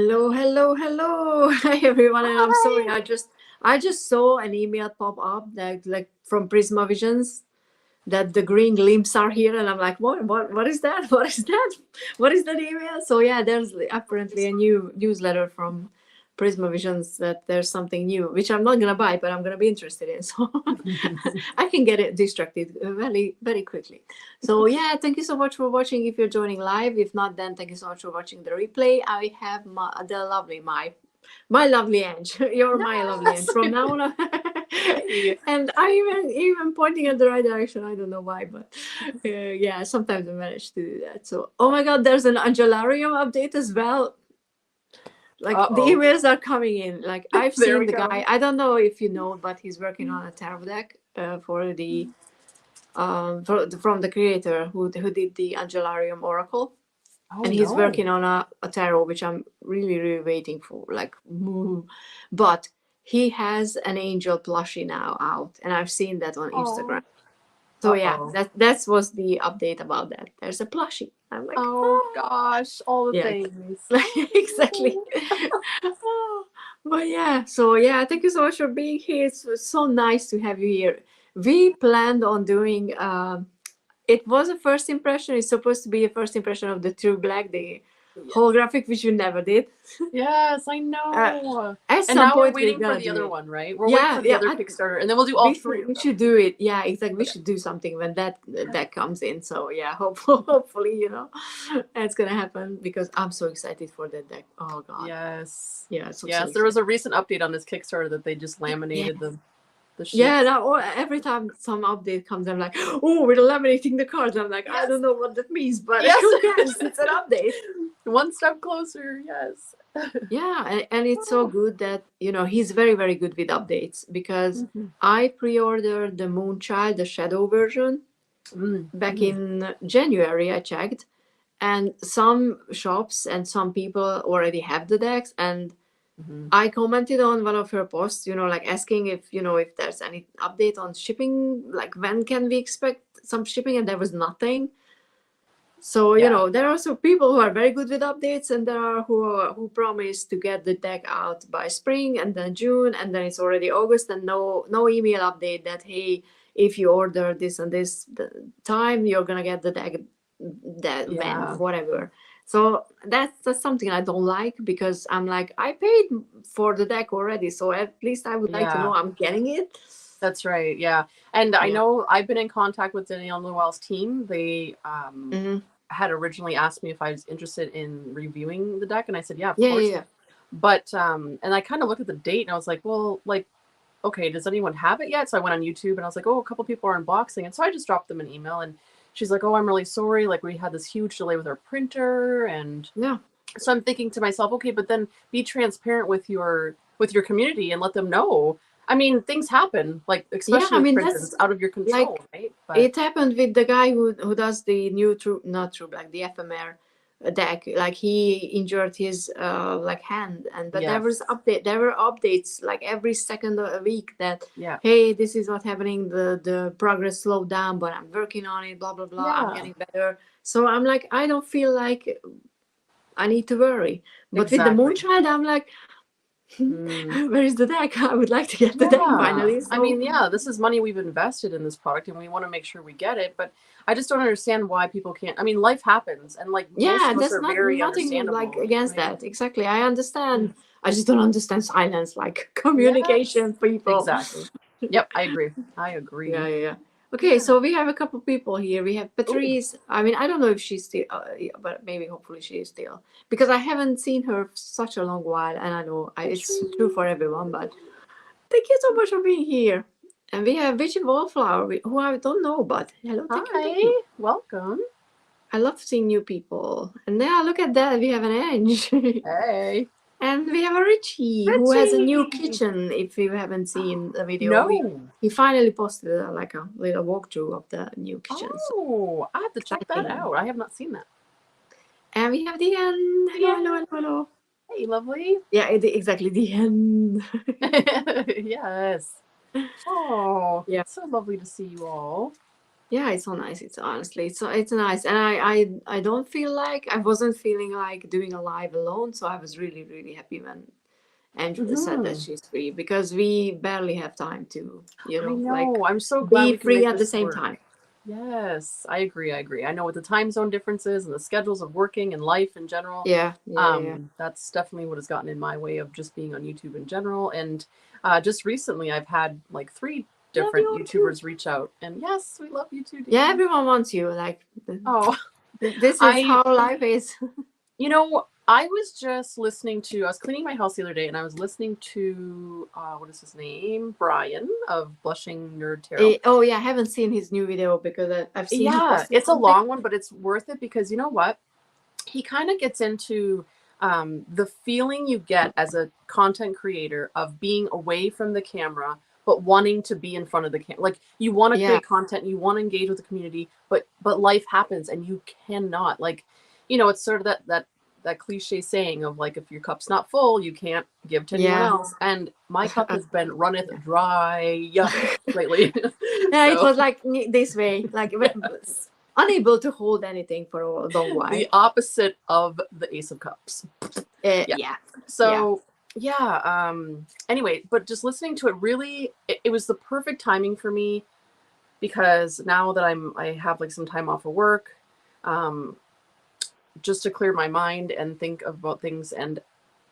Hello, hello, hello. Hi everyone, and I'm sorry. Hi. I just saw an email pop up that like from Prisma Visions that the green glimpse are here, and I'm like, what is that? What is that? What is that email? So yeah, there's apparently a new newsletter from Prisma Visions that there's something new, which I'm not gonna buy, but I'm gonna be interested in. So I can get it distracted very, very quickly. So yeah, thank you so much for watching. If you're joining live, if not, then thank you so much for watching the replay. I have the lovely my lovely Ange. You're my lovely Ange Yes. from now on. Hey. And I even pointing in the right direction. I don't know why, but yeah, sometimes I manage to do that. So oh my God, there's an Angelarium update as well. Like the Uh-oh. emails are coming in. Like I've There seen we the go. guy. I don't know if you know, but he's working on a tarot deck for the from the creator who did the Angelarium Oracle, Oh and he's no. working on a tarot which I'm really really waiting for. Like, but he has an angel plushie now out, and I've seen that on Instagram. Oh. So yeah, Uh-oh. that was the update about that. There's a plushie. I'm like, Oh oh gosh, all the yeah, things. exactly. But yeah, so yeah, thank you so much for being here. It's so nice to have you here. We planned on doing. It was a first impression. It's supposed to be a first impression of the True Black, the Yes. holographic, which we never did. Yes, I Uh, know. at And some now we're point, we're waiting for gonna the do other it. one, right? We're waiting Yeah, for the yeah. other Kickstarter, and then we'll do all three of We them. should do it. Yeah, exactly. We Okay. should do something when that comes in. So yeah, hopefully, that's gonna happen because I'm so excited for that deck. Oh God, Yes. yeah, so Yes, there was excited. a recent update on this Kickstarter that they just Yeah, laminated the yeah. sheets. Now every time some update comes, I'm like, oh, we're laminating the cards. I'm like, I Yes. don't know what that means, but Yes. who cares? It's an update. One step closer. Yes. Yeah, and it's so good that he's very very good with updates because Mhm. I pre-ordered the Moonchild, the Shadow version, Mm, back mm, in January. I checked, and some shops and some people already have the decks, and mhm. I commented on one of her posts, like asking if there's any update on shipping, like when can we expect some shipping, and there was nothing. So Yeah. there are some people who are very good with updates, and there are who promise to get the deck out by spring, and then June, and then it's already August, and no email update that hey, if you order this and this time, you're gonna get the deck that when Yeah. whatever. So that's something I don't like because I'm like I paid for the deck already, so at least I would like to Yeah. know I'm getting it. That's right. Yeah. And I Yeah. know I've been in contact with Danielle Noel's team. They Hmm. had originally asked me if I was interested in reviewing the deck, and I said, yeah, of Yeah, course. yeah, But and I kind of looked at the date and I was like, well, like, okay, does anyone have it yet? So I went on YouTube and I was like, oh, a couple people are unboxing. And so I just dropped them an email, and she's like, oh, I'm really sorry. Like, we had this huge delay with our printer. And yeah. so I'm thinking to myself, okay, but then be transparent with your community and let them know. I mean, things happen, like Yeah, especially I with mean printers, that's it's out of your control, like right? But it happened with the guy who does the new true not true black the FMR deck. Like he injured his like hand, and but yes, there were updates like every second a week that yeah, hey, this is what's happening. The progress slowed down, but I'm working on it. Blah blah blah. I'm yeah, getting better. So I'm like I don't feel like I need to worry. But with the exactly. Moonchild, I'm like, Mm. where is the deck? I would like to get the deck Yeah. finally. I So mean, yeah, this is money we've invested in this product and we want to make sure we get it. But I just don't understand why people can't. I mean, life happens and like most yeah, of us there's are very nothing like understandable, against right? that. Exactly, I understand. I just don't understand silence, like Yes. communication people. Exactly. Yep, I agree. I Yeah, agree. yeah, yeah. Okay, Yeah. so we have a couple people here. We have Oh, Patrice. I mean, I don't know if she's still, yeah, but maybe hopefully she is still, because I haven't seen her such a long while, and I know it's true for Patrice. everyone. But thank you so much for being here. And we have Witchy Wallflower, who I don't know, but hello, thank you, thank you. Hi. Welcome. I love seeing new people. And now look at that, we have an Ange. Hey. And we have a Richie who has a new Richie. kitchen. If you haven't seen the video, No. he finally posted like a little walkthrough of the new kitchen. So Oh, I have to check that exciting! out. I have not seen that. And we have the end. Hello, hello, Yeah. hello, hello. Hey, lovely. Yeah, exactly the end. Yes. Oh, Yeah. so lovely to see you all. Yeah, it's so nice. It's honestly, it's nice, and I don't feel like I wasn't feeling like doing a live alone. So I was really really happy when Angela said that Hmm. she's free, because we barely have time to, I like know. I'm so glad be we can free make at the this same work. time. Yes, I agree. I agree. I know with the time zone differences and the schedules of working and life in general, Yeah, yeah, yeah. that's definitely what has gotten in my way of just being on YouTube in general. And just recently, I've had like three Love different you too. YouTubers reach out, and yes, we love you too, Yeah, Dean. everyone wants you. Like Oh, this is I how life is. I was just listening to, I was cleaning my house the other day and I was listening to, what is his name? Brian of Blushing Nerd Tarot. Oh yeah, I haven't seen his new video because I've seen he Yeah, posted it's a something. long one, but it's worth it because you know what? He kind of gets into the feeling you get as a content creator of being away from the camera but wanting to be in front of the camera. Like you want to Yeah, create content, you want to engage with the community, but life happens and you cannot. Like, it's sort of that cliche saying of like if your cup's not full, you can't give to anyone yeah, else. And my cup has been runneth dry lately. yeah. It So was like this way, like unable to hold anything for a long while. the opposite of the Ace of Cups. Yeah. Yeah, yeah. So yeah. Anyway, but just listening to it really, it was the perfect timing for me because now that I have like some time off of work, um, just to clear my mind and think about things, and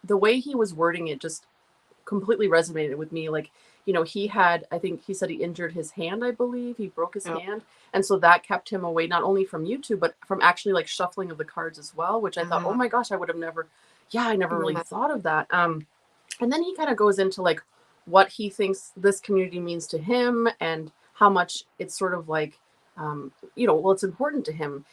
the way he was wording it just completely resonated with me. Like, he had, I think he said he injured his hand, I believe. He broke his Oh, hand. And so that kept him away, not only from YouTube, but from actually like shuffling of the cards as well, which I thought, oh uh, my gosh, I would have never, yeah, I never really yeah, thought of that. And then he kind of goes into like what he thinks this community means to him and how much it's sort of like, well, it's important to him.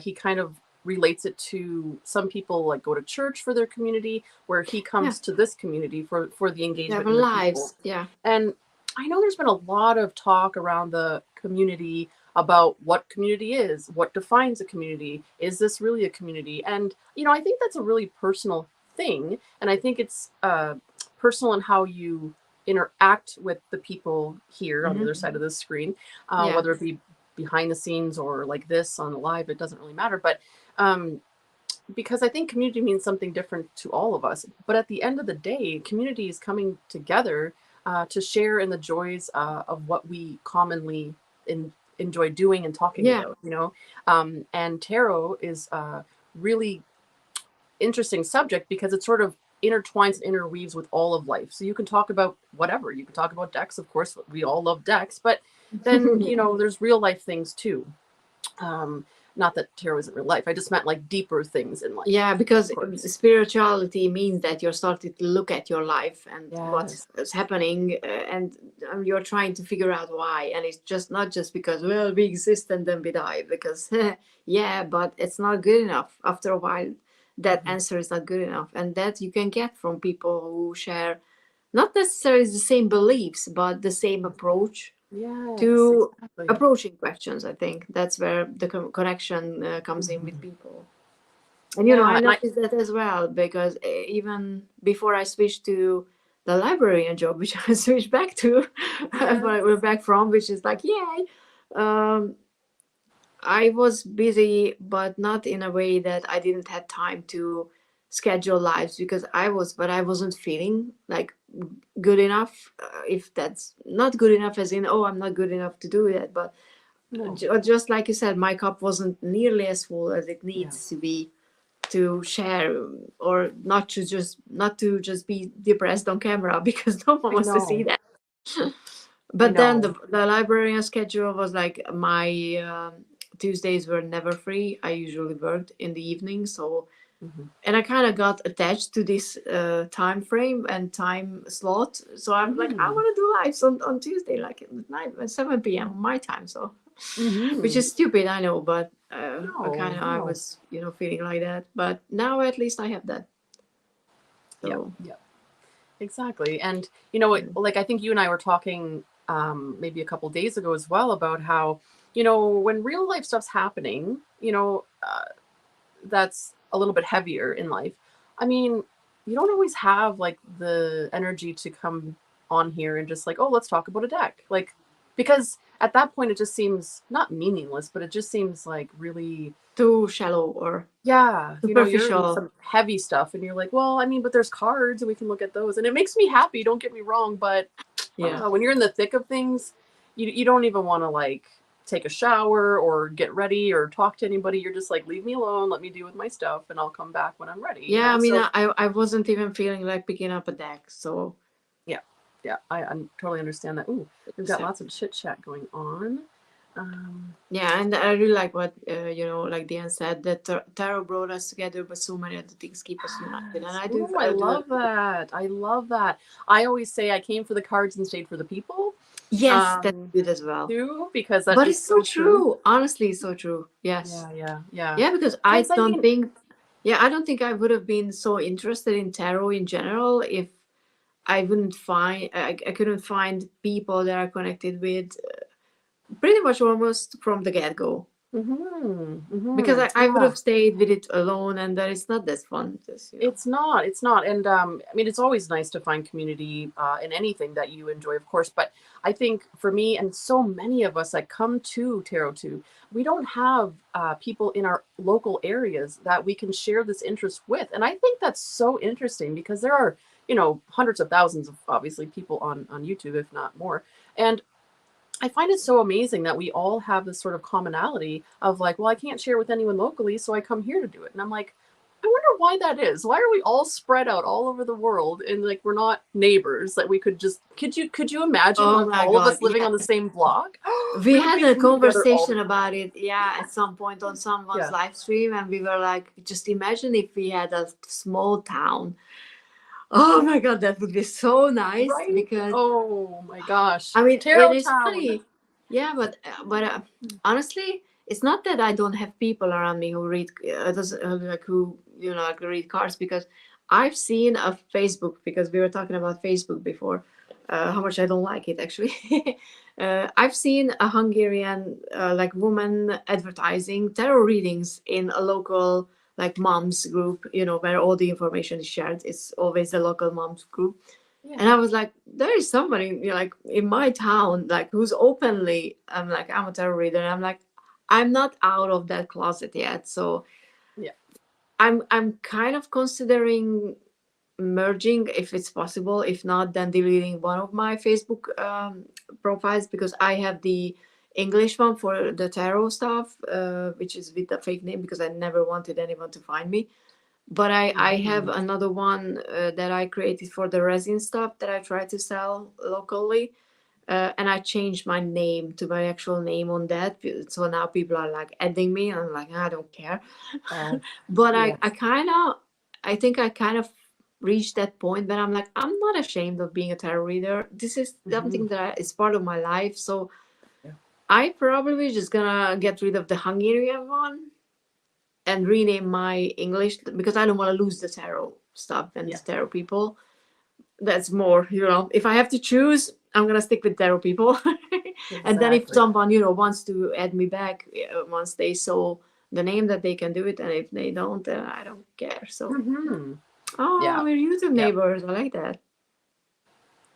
He kind of relates it to some people like go to church for their community, where he yeah. comes to this community for the They have engagement and the people. lives. Yeah. And I know there's been a lot of talk around the community about what community is, what defines a community, is this really a community? And I think that's a really personal thing, and I think it's personal in how you interact with the people here on the other side Hmm. of the screen, Yeah. whether it be behind the scenes or like this on the live, it doesn't really matter. But um, because I think community means something different to all of us. But at the end of the day, community is coming together to share in the joys of what we commonly enjoy doing and talking Yeah. about, and tarot is a really interesting subject because it sort of intertwines and interweaves with all of life. So you can talk about whatever. You can talk about decks, of course, we all love decks, but then, Yeah. there's real life things too. Um, Not that tarot isn't real life. I just meant like deeper things in life, Yeah, of because course. spirituality means that you're starting to look at your life and Yes. what's happening, and you're trying to figure out why. And it's just not just because, well, we exist and then we die. Because yeah, but it's not good enough. After a while, that Mhm. answer is not good enough, and that you can get from people who share not necessarily the same beliefs, but the same approach Yes, to exactly. approaching questions. I think that's where the connection comes in with Mhm. people. And I Yeah, and I noticed that as well, because even before I switched to the librarian job, which I switched back to, yes. but we're back from, which is like, yay. Um, I was busy, but not in a way that I didn't have time to schedule lives, because but I wasn't feeling like good enough. If that's not good enough, as in, oh, I'm not good enough to do that, but No. just like you said, my cup wasn't nearly as full as it Yeah. needs to be to share, or not to just be depressed on camera because no one I wants to see know. that. I But then know. the librarian schedule was like my Tuesdays were never free. I usually worked in the evening, so Mhm. and I kind of got attached to this time frame and time slot. So I'm like, I Mm. want to do lives on Tuesday, like at 7 p.m. my time. So which Mhm. is stupid, I know, but No, I no. was feeling like that. But now at least I have that. Yeah, So yeah, exactly. And yeah. like I think you and I were talking maybe a couple days ago as well about how when real life stuff's happening, that's a little bit heavier in life. I mean, you don't always have like the energy to come on here and just like, oh, let's talk about a deck. Like, because at that point it just seems not meaningless, but it just seems like really, Too shallow or yeah, you know, you're in superficial. some heavy stuff and you're like, well, I mean, but there's cards and we can look at those. And it makes me happy, don't get me wrong, but I don't Yeah. know, when you're in the thick of things, you don't even want to like take a shower or get ready or talk to anybody. You're just like, leave me alone, let me deal with my stuff and I'll come back when I'm ready, you Yeah, I know? mean, So I wasn't even feeling like picking up a deck, so yeah, yeah, I totally understand that. Ooh, we've got so lots of chit chat going on. yeah, and I really like what like Dan said, that tarot brought us together, but so many other things keep us united, and Yes. I do Ooh, I I do love that. I love that. I always say I came for the cards and stayed for the people. Yes, that's Um, good as well. too, because that But is it's so so true. true. Honestly, it's so true. Yes. Yeah, yeah, yeah. Yeah, because I Because I don't mean, think, yeah, I don't think I would have been so interested in tarot in general if I couldn't find people that are connected with pretty much almost from the get-go. Because I would yeah. have stayed with it alone, and that it's not this fun. Just, It's not. It's not. And I mean, it's always nice to find community in anything that you enjoy, of course. But I think for me and so many of us that come to Tarot Tube, we don't have people in our local areas that we can share this interest with. And I think that's so interesting because there are, you know, hundreds of thousands of obviously people on YouTube, if not more. And I find it so amazing that we all have this sort of commonality of like, well, I can't share with anyone locally, so I come here to do it. And I'm like, I wonder why that is. Why are we all spread out all over the world and like we're not neighbors that we could just could you imagine oh like my all of God, us living yeah. on the same block? We We would had be a moving together all the conversation time. about it, yeah, at some point on someone's Yeah. live stream, and we were like, just imagine if we had a small town. Oh my God, that would be so nice Right? because Oh my gosh. I mean, it Tarot is Town. funny. Yeah, but honestly, it's not that I don't have people around me who read like who like read cards, because I've seen a Facebook, because we were talking about Facebook before, how much I don't like it actually. I've seen a Hungarian like woman advertising tarot readings in a local like moms group, where all the information is shared. It's always the local moms group, and Yeah. I was like, there is somebody, like in my town, like who's openly, I'm like, I'm a tarot reader. And I'm like, I'm not out of that closet yet. So Yeah. I'm kind of considering merging if it's possible. If not, then deleting one of my Facebook profiles, because I have the English one for the tarot stuff, which is with the fake name, because I never wanted anyone to find me. But I have Mhm. another one that I created for the resin stuff that I try to sell locally. And I changed my name to my actual name on that. So now people are like adding me, and I'm like, I don't care. Oh, But yeah. I think I kind of reached that point where I'm like, I'm not ashamed of being a tarot reader. This is Mhm. something that is part of my life. So Yeah. I probably just gonna get rid of the Hungarian one and rename my English, because I don't want to lose the tarot stuff and the Yeah. tarot people. That's more, if I have to choose, I'm gonna stick with tarot people. And then if Exactly. someone, wants to add me back, once they saw the name, that they can do it, and if they don't, then I don't care. So, Hmm. oh, Yeah. we're YouTube Yeah. neighbors. I like that.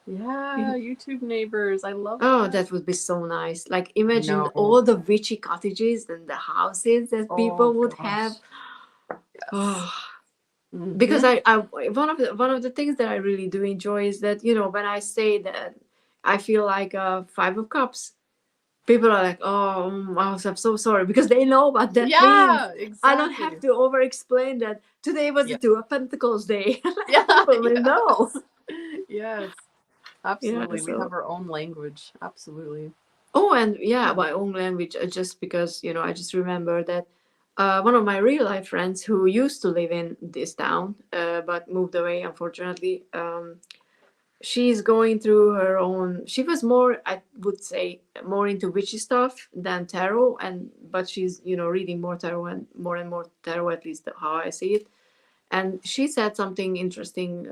Yeah. YouTube neighbors. I love Oh, that. that would be so nice. Like, I imagine know. all the witchy cottages and the houses that people Oh would have. gosh. Yes. Oh, because Mm-hmm. I one of the things that I really do enjoy is that, when I say that I feel like a 5 of cups, people are like, oh, I'm so sorry, because they know what that means. Yeah. I don't have Exactly. to over explain that today was the Yeah. 2 of Pentacles day. Yeah. People will know. Yes. Yes. Yeah, Absolutely. We so have our own language. Absolutely. oh, and yeah, Yeah. my own language, just because, I just remember that one of my real life friends who used to live in this town, but moved away, unfortunately. She's going through her own. She was more, I would say, more into witchy stuff than tarot, but she's, reading more tarot and more tarot, at least how I see it. And she said something interesting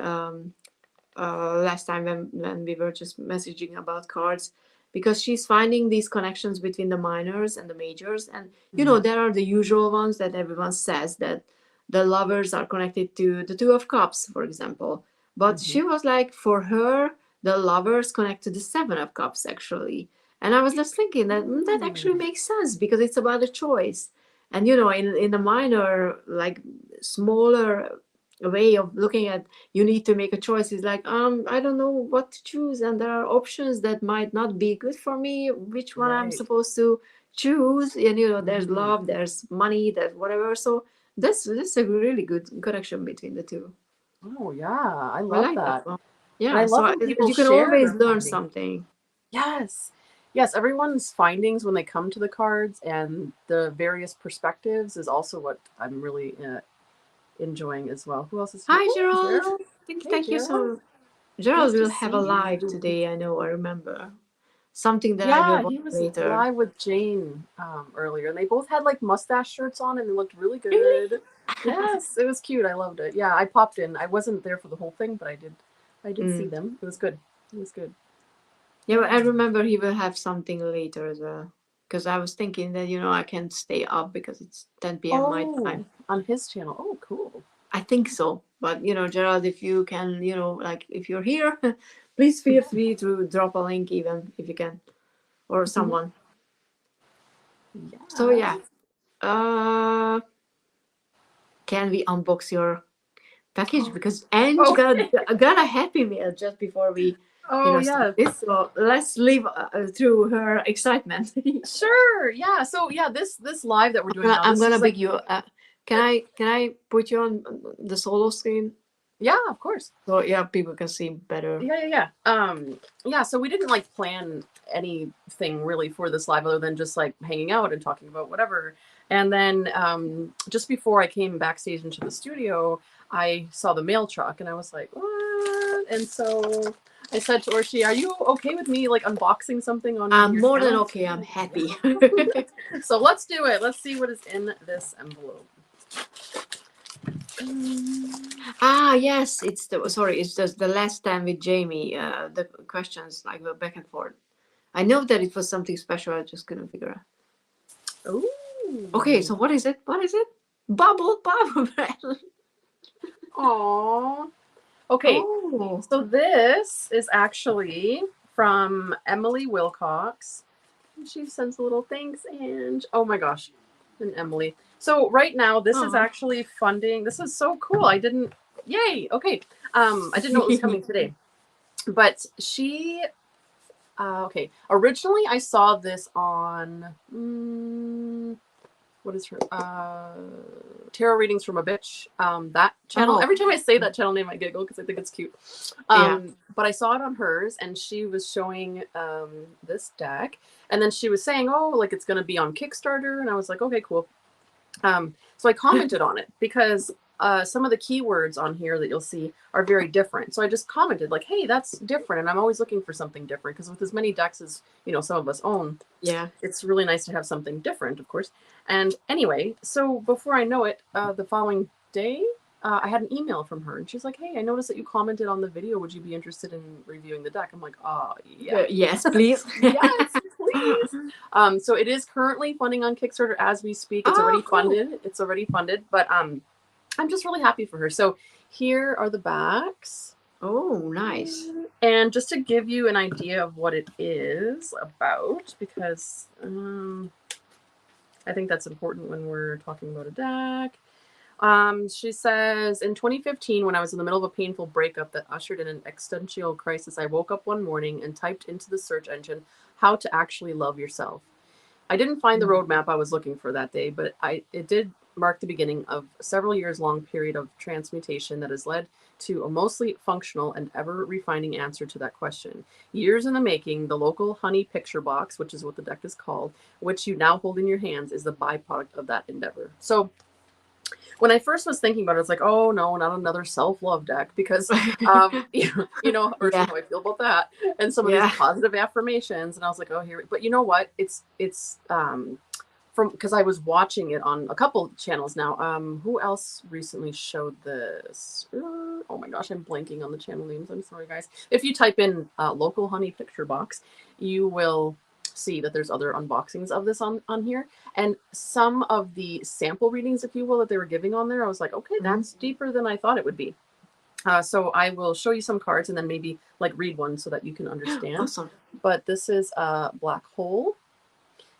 last time when we were just messaging about cards, because she's finding these connections between the minors and the majors. And Mhm. there are the usual ones that everyone says, that the lovers are connected to the 2 of Cups, for example. But Mhm. she was like, for her, the lovers connect to the 7 of Cups, actually. And I was just thinking that that actually makes sense because it's about a choice. And you know, in a minor, like smaller way of looking at, you need to make a choice, is like, I don't know what to choose, and there are options that might not be good for me. Which one I'm Right. supposed to choose? And you know, there's Mhm. love, there's money, there's whatever. So that's a really good connection between the two. Oh yeah, I I love like that that. one. And I Yeah, love so when people you can share always their learn findings. something. Yes. Yes, everyone's findings when they come to the cards and the various perspectives is also what I'm really enjoying as well. Who else is here? Hi, Oh, Gerald. Gerald. Hey, Thank you Gerald. so. Gerald Nice to will have a see live you. today. I know. I remember something that I will Yeah, watch he was later. live with Jane earlier, and they both had like mustache shirts on, and they looked really Really? good. Yes, it was cute. I loved it. Yeah, I popped in. I wasn't there for the whole thing, but I did. I did see Mm. them. It was good. It was good. Yeah, but I remember he will have something later as well. Because I was thinking that, you know, I can't stay up because it's 10 p.m. my Oh, time. on his channel. Oh, cool. I think so. But, you know, Gerald, if you can, you know, like if you're here, please feel free to drop a link even if you can, or Mhm. someone. So, Yeah. yeah. Uh, can we unbox your package? Because Ange Okay. got a happy meal just before we, you Oh, know, start yeah. this. So let's live through her excitement. Sure. Yeah. So yeah, this live that we're doing now, I'm this gonna is like big you. Can I put you on the solo screen yeah, of course. so yeah people can see better? Yeah, so we didn't like plan anything really for this live other than just like hanging out and talking about whatever. And then just before I came backstage into the studio, I saw the mail truck and I was like, what? And so I said to Orshi, are you okay with me like unboxing something on I'm your more than channel? okay. I'm happy. So let's do it. Let's see what is in this envelope. Yes, it's the sorry. It's just the last time with Jamie. The questions like were back and forth. I know that it was something special. I just couldn't figure out. Okay, Ooh. so what is it? What is it? Bubble bread. Aww. Okay, Oh. so this is actually from Emily Wilcox. She sends a little thanks, and oh my gosh, and Emily. So right now, this is Oh. actually funding. This is so cool. I didn't. Yay. Okay. I didn't know it was coming today, but she. Okay. Originally, I saw this on. What is her tarot readings from a bitch, that channel. Oh. Every time I say that channel name I giggle because I think it's cute. Yeah. But I saw it on hers and she was showing this deck and then she was saying, oh, like it's going to be on Kickstarter, and I was like, okay, cool. So I commented on it because some of the keywords on here that you'll see are very different. So I just commented like, hey, that's different. And I'm always looking for something different because with as many decks as, you know, some of us own, Yeah. it's really nice to have something different, of course. And anyway, so before I know it, the following day, I had an email from her and she's like, hey, I noticed that you commented on the video. Would you be interested in reviewing the deck? I'm like, oh, yeah. Yes, please. Yes, please. So it is currently funding on Kickstarter as we speak. It's Oh, already cool. funded. It's already funded, but I'm just really happy for her. So here are the backs. Oh, nice. And just to give you an idea of what it is about, because I think that's important when we're talking about a deck. She says, in 2015, when I was in the middle of a painful breakup that ushered in an existential crisis, I woke up one morning and typed into the search engine, how to actually love yourself. I didn't find the roadmap I was looking for that day, but it did mark the beginning of a several years long period of transmutation that has led to a mostly functional and ever refining answer to that question. Years in the making, the local honey picture box, which is what the deck is called, which you now hold in your hands, is the byproduct of that endeavor. So when I first was thinking about it, it's like, oh no, not another self-love deck, because Orsi, Yeah. how I feel about that, and some of these Yeah. positive affirmations, and I was like, oh, here. But you know what? It's from because I was watching it on a couple channels now. Who else recently showed this? Oh my gosh, I'm blanking on the channel names. I'm sorry, guys. If you type in local honey picture box, you will see that there's other unboxings of this on here. And some of the sample readings, if you will, that they were giving on there, I was like, okay, Mhm. that's deeper than I thought it would be. So I will show you some cards and then maybe like read one so that you can understand. Awesome. But this is a black hole.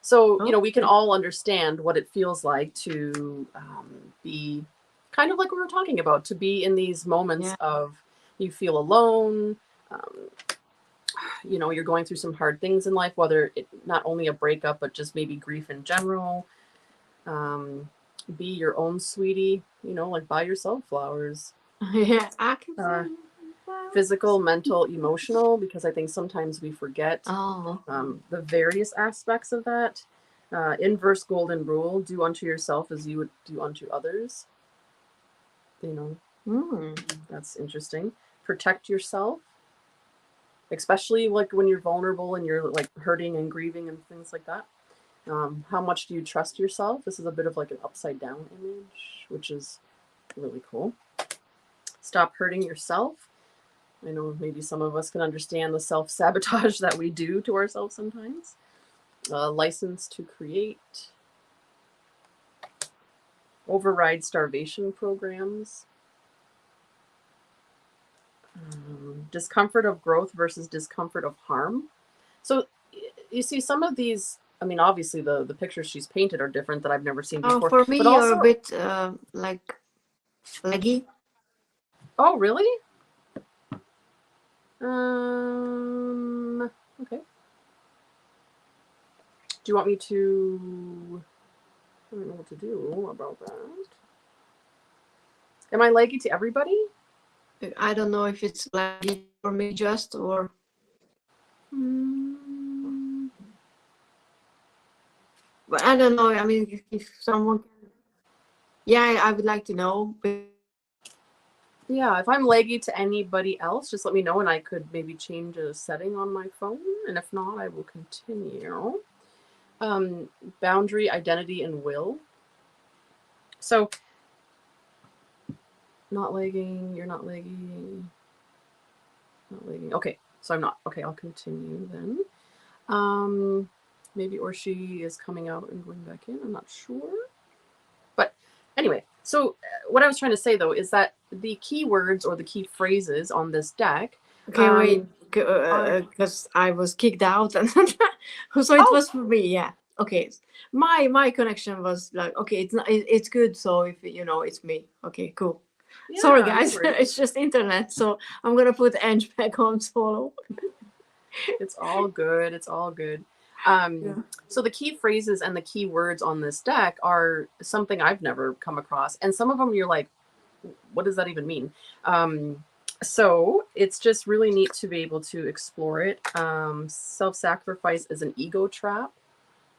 So, you know, we can Okay. all understand what it feels like to be kind of like we were talking about, to be in these moments Yeah. of you feel alone. Um, you know, you're going through some hard things in life, whether it not only a breakup, but just maybe grief in general. Um, be your own sweetie, you know, like buy yourself flowers. Yeah, I can Uh, find Physical, flowers. mental, emotional, because I think sometimes we forget Oh, the various aspects of that. Inverse golden rule: do unto yourself as you would do unto others. You know, mm. that's interesting. Protect yourself, especially like when you're vulnerable and you're like hurting and grieving and things like that. How much do you trust yourself? This is a bit of like an upside down image, which is really cool. Stop hurting yourself. I know maybe some of us can understand the self sabotage that we do to ourselves sometimes. License to create. Override starvation programs. Discomfort of growth versus discomfort of harm. So you see some of these, I mean, obviously the pictures she's painted are different that I've never seen Oh, before, for but me, you're a also, bit like leggy. oh, really? Okay. Do you want me to, I don't know what to do about that. Am I leggy to everybody? I don't know if it's leggy for me just or. Mm, But I don't know. I mean, if someone. Yeah, I would like to know. yeah, if I'm leggy to anybody else, just let me know and I could maybe change a setting on my phone. And if not, I will continue. Um, Boundary, identity, and will. So, not legging, you're not legging, not legging. Okay, so I'm not. Okay, I'll continue then. Um, Maybe Orsi is coming out and going back in. I'm not sure. But anyway, so what I was trying to say though is that the keywords or the key phrases on this deck Okay, wait, are. because I was kicked out, and so it Oh, was for me. Yeah. Okay. My connection was like, okay, it's not, it's good. So if you know, it's me. Okay, cool. Sorry, yeah, no guys. worries. It's just internet. So I'm gonna put Ange back on solo. It's all good. It's all good. Yeah. So the key phrases and the key words on this deck are something I've never come across, and some of them you're like, what does that even mean? So it's just really neat to be able to explore it. Self-sacrifice is an ego trap.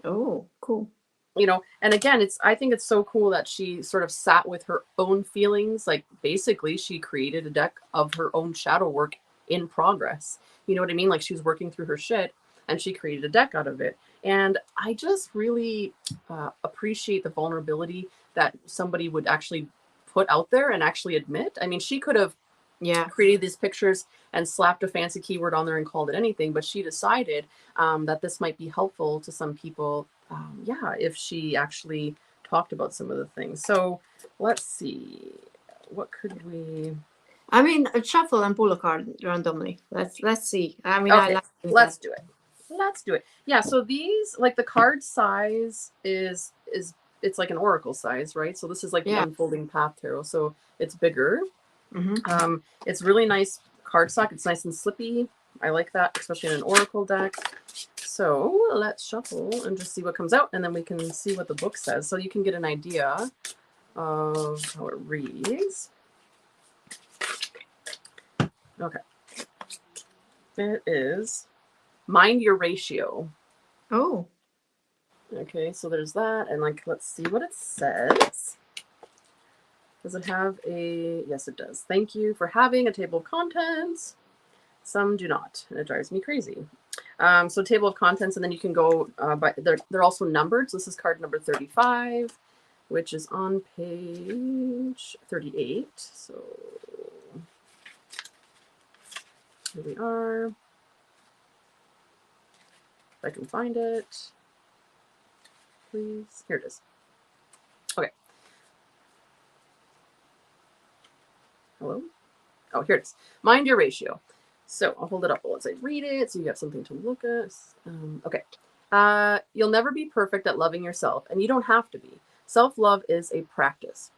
Oh, cool. You know, and again, it's, I think it's so cool that she sort of sat with her own feelings. Like basically she created a deck of her own shadow work in progress. You know what I mean? Like she was working through her shit and she created a deck out of it. And I just really appreciate the vulnerability that somebody would actually put out there and actually admit. I mean, she could have Yeah. created these pictures and slapped a fancy keyword on there and called it anything, but she decided that this might be helpful to some people. Yeah, if she actually talked about some of the things. So let's see, what could we? I mean, shuffle and pull a card randomly. Let's see. I mean, I Okay, like doing let's that. do it. Let's do it. Yeah. So these, like the card size is it's like an oracle size, right? So this is like the Yeah. unfolding path tarot. So it's bigger. Mm-hmm. It's really nice cardstock. It's nice and slippy. I like that, especially in an oracle deck. So let's shuffle and just see what comes out, and then we can see what the book says, so you can get an idea of how it reads. Okay. It is mind your ratio. Oh. Okay, so there's that, and like, let's see what it says. Does it have a, yes it does. Thank you for having a table of contents. Some do not, and it drives me crazy. So table of contents, and then you can go by, they're also numbered. So this is card number 35, which is on page 38. So here we are. If I can find it, please. Here it is. Okay. Hello? Oh, here it is. Mind your ratio. So I'll hold it up once I read it so you have something to look at. Okay. You'll never be perfect at loving yourself, and you don't have to be. Self-love is a practice.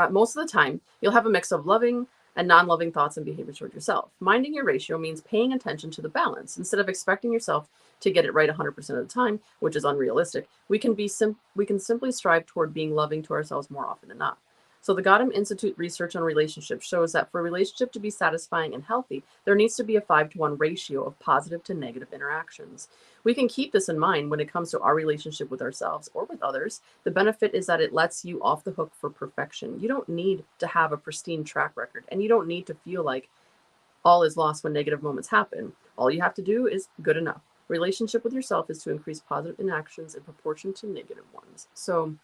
Most of the time, you'll have a mix of loving and non-loving thoughts and behaviors toward yourself. Minding your ratio means paying attention to the balance. Instead of expecting yourself to get it right 100% of the time, which is unrealistic, we can simply strive toward being loving to ourselves more often than not. So the Gotham Institute research on relationships shows that for a relationship to be satisfying and healthy, there needs to be a 5-to-1 ratio of positive to negative interactions. We can keep this in mind when it comes to our relationship with ourselves or with others. The benefit is that it lets you off the hook for perfection. You don't need to have a pristine track record, and you don't need to feel like all is lost when negative moments happen. All you have to do is good enough. Relationship with yourself is to increase positive interactions in proportion to negative ones. So,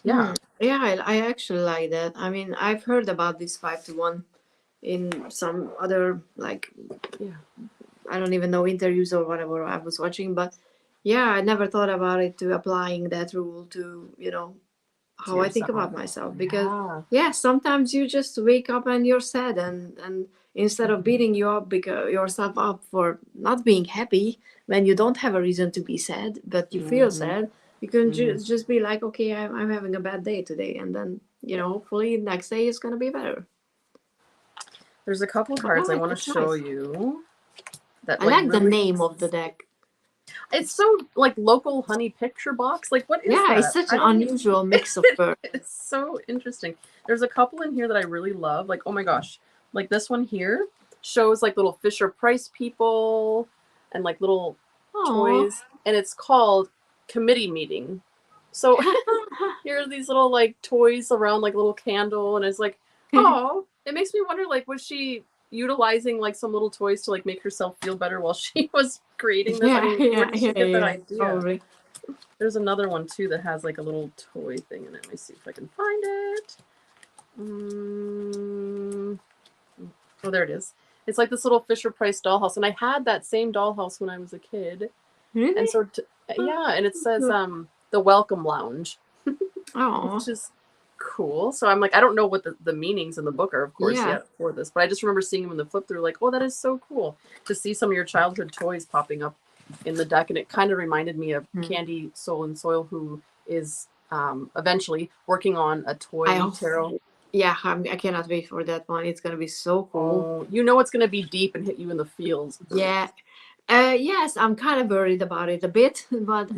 yeah. Yeah, I actually like that. I mean, I've heard about this 5-to-1 in some other, like, Yeah. I don't even know, interviews or whatever I was watching, but yeah, I never thought about it to applying that rule to, To how I think yourself. about myself. Because Yeah. yeah, sometimes you just wake up and you're sad, and instead of beating yourself up for not being happy when you don't have a reason to be sad, but you feel Mm-hmm. sad, you can Mm-hmm. just be like, okay, I'm having a bad day today, and then hopefully next day is gonna be better. There's a couple But cards I no, want to that's show nice. you that I like like the really. name of the deck. It's so like local honey picture box. Like, what is Yeah, it's that? such I an don't even. unusual mix of birds. It's so interesting. There's a couple in here that I really love. Like, oh my gosh, like this one here shows like little Fisher Price people and like little Oh. toys, and it's called Committee Meeting. So here are these little like toys around like a little candle, and it's like, oh, it makes me wonder, like, was she utilizing like some little toys to like make herself feel better while she was creating this? I Yeah, mean, where yeah, did she yeah, get that yeah, idea? probably. There's another one too that has like a little toy thing in it. Let me see if I can find it. Oh, there it is. It's like this little Fisher Price dollhouse, and I had that same dollhouse when I was a kid. Really? And so, yeah, and it says Look. the Welcome Lounge, Oh, which is cool. So I'm like, I don't know what the meanings in the book are, of course, yeah. yet for this, but I just remember seeing them in the flip through, like, oh, that is so cool to see some of your childhood toys popping up in the deck. And it kind of reminded me of Candy Soul and Soil, who is eventually working on a toy tarot. Yeah, I cannot wait for that one. It's gonna be so cool. Oh, you know it's going to be deep and hit you in the feels. Yeah. Yes, I'm kind of worried about it a bit, but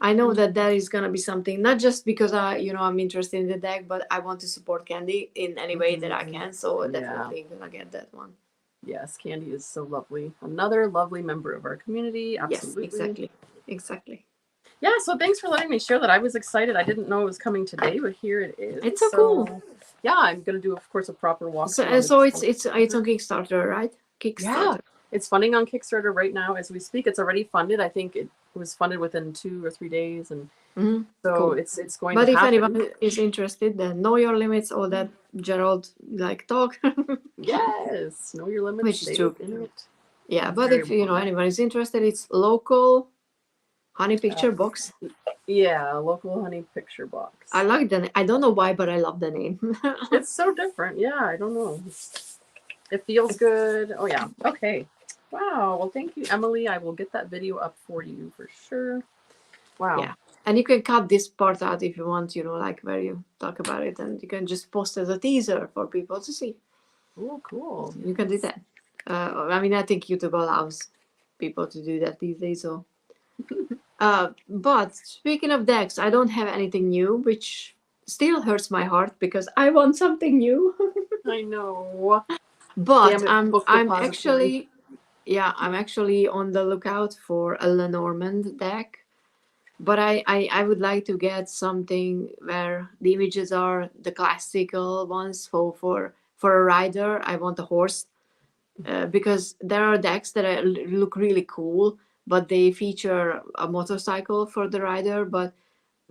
I know that that is gonna be something. Not just because I'm interested in the deck, but I want to support Candy in any way that I can. So Yeah. definitely gonna get that one. Yes, Candy is so lovely. Another lovely member of our community. Absolutely. Yes, exactly. Yeah, so thanks for letting me share that. I was excited. I didn't know it was coming today, but here it is. It's so cool. Yeah, I'm gonna do, of course, a proper walkthrough. So it's on Kickstarter, right? Kickstarter. Yeah, it's funding on Kickstarter right now as we speak. It's already funded. I think it was funded within 2 or 3 days, and so Cool. it's going But to if happen. anyone is interested, then know your limits, all that Gerald talk. Yes, know your limits. Which is stay true. within it. Yeah, That's but very if important. anyone is interested, it's local honey picture box. Yeah, local honey picture box. I like the name. I don't know why, but I love the name. It's so different. Yeah, I don't know. It feels good. Oh yeah. Okay. Wow. Well, thank you, Emily. I will get that video up for you for sure. Wow. Yeah. And you can cut this part out if you want, like where you talk about it, and you can just post as a teaser for people to see. Oh, cool. You can do that. I mean, I think YouTube allows people to do that these days. So, but speaking of decks, I don't have anything new, which still hurts my heart because I want something new. I know. But Damn it, I'm actually on the lookout for a Lenormand deck. But I would like to get something where the images are the classical ones. For a rider, I want a horse, because there are decks that look really cool, but they feature a motorcycle for the rider. But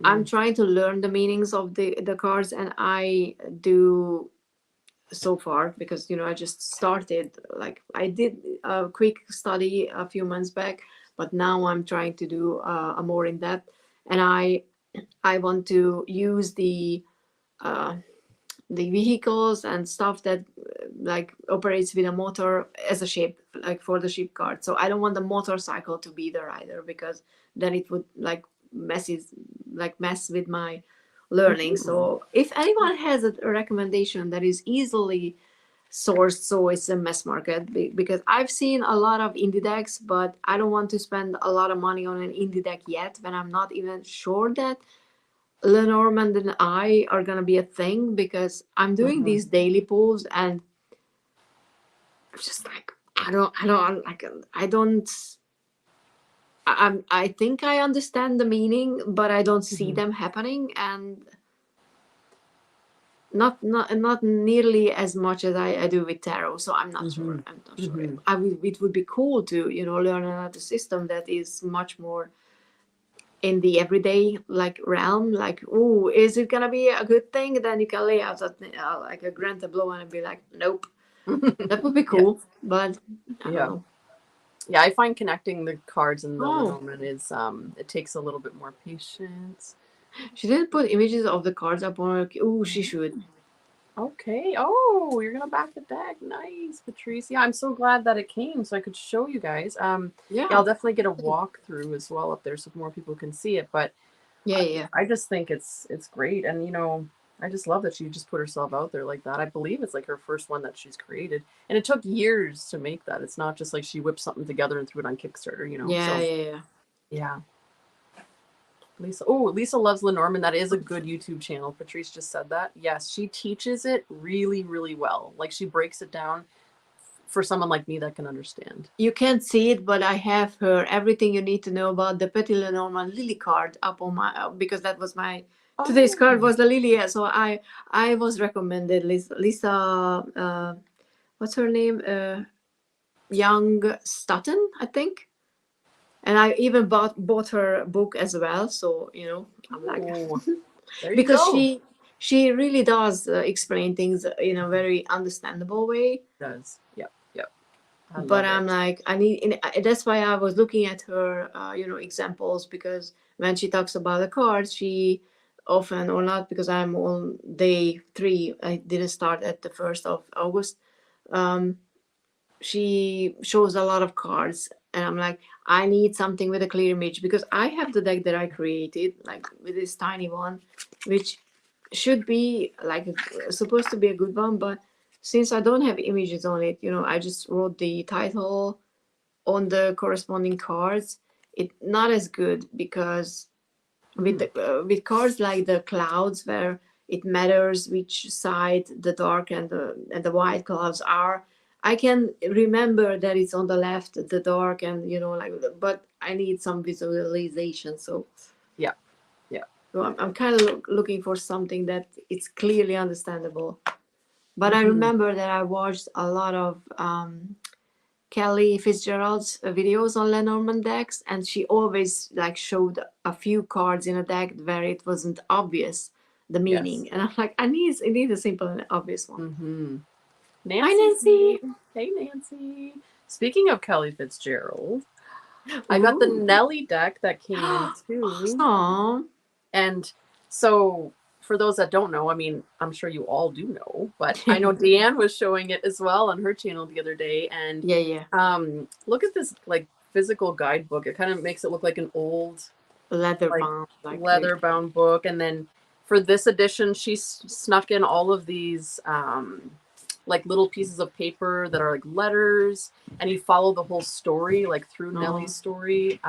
I'm trying to learn the meanings of the cards, and I do so far because I just started. Like, I did a quick study a few months back, but now I'm trying to do a more in-depth, and I want to use the the vehicles and stuff that like operates with a motor as a shape, like for the ship card. So I don't want the motorcycle to be the rider, because then it would like mess with my learning. Mhm. So if anyone has a recommendation that is easily sourced, so it's a mass market, because I've seen a lot of indie decks, but I don't want to spend a lot of money on an indie deck yet when I'm not even sure that Lenormand and I are gonna be a thing, because I'm doing Mhm. these daily pulls and I'm just like I don't I think I understand the meaning, but I don't see Mhm. them happening, and not nearly as much as I do with tarot. So I'm not sure. Mhm. I'm not sure. Mhm. It would be cool to learn another system that is much more in the everyday like realm. Like, oh, is it gonna be a good thing? Then you can lay out like a grand tableau and be like, nope. That would be Yeah. cool, but I don't Yeah. know. Yeah, I find connecting the cards in the Oh, Lenormand is it takes a little bit more patience. she didn't put images of the cards up on her. Oh, she should. Okay. Oh, you're gonna back the deck. Nice, Patrice. Yeah, I'm so glad that it came so I could show you guys. Yeah, I'll Yeah. definitely get a walkthrough as well up there so more people can see it. But Yeah, yeah. I just think it's great, and I just love that she just put herself out there like that. I believe it's like her first one that she's created, and it took years to make that. It's not just like she whipped something together and threw it on Kickstarter, Yeah, So yeah, yeah. yeah, Lisa. Oh, Lisa loves Lenormand. That is a good YouTube channel. Patrice just said that. Yes, she teaches it really, really well. Like she breaks it down for someone like me that can understand. You can't see it, but I have her everything you need to know about the Petit Lenormand Lily card up on my because that was my today's card Oh, was the Lily. Yeah, so I was recommended Lisa what's her name, Young Stutton, I think, and I even bought her book as well. So I'm like, oh, there you because go. she really does explain things in a very understandable way. Does. Yep, yep. I But love I'm it. like, that's why I was looking at her examples, because when she talks about the cards, she often, or not, because I'm on day 3, I didn't start at the 1st of August. um she shows a lot of cards, and I'm like, I need something with a clear image, because I have the deck that I created, like with this tiny one, which should be like supposed to be a good one, but since I don't have images on it, I just wrote the title on the corresponding cards. It not as good, because with Hmm. with cards like the clouds, where it matters which side the dark and the white clouds are. I can remember that it's on the left, the dark, and like, but I need some visualization. So Yeah, yeah. I'm kind of looking for something that it's clearly understandable. But I Hmm. remember that I watched a lot of Kelly Fitzgerald's videos on Lenormand decks, and she always like showed a few cards in a deck where it wasn't obvious the Yes. meaning, and I'm like, I need a simple and obvious one. Hmm. Hi, Nancy. Nancy. Hey, Nancy. Speaking of Kelly Fitzgerald, I got the Ooh. Nelly deck that came in too. Awesome. And so, for those that don't know, I mean, I'm sure you all do know, but I know Deanne was showing it as well on her channel the other day. And Yeah, yeah. look at this like physical guidebook. It kind of makes it look like an old, Leather like bound, like with. leather bound book. And then for this edition, she snuck in all of these like little pieces of paper that are like letters, and you follow the whole story like through Oh. Nellie's story.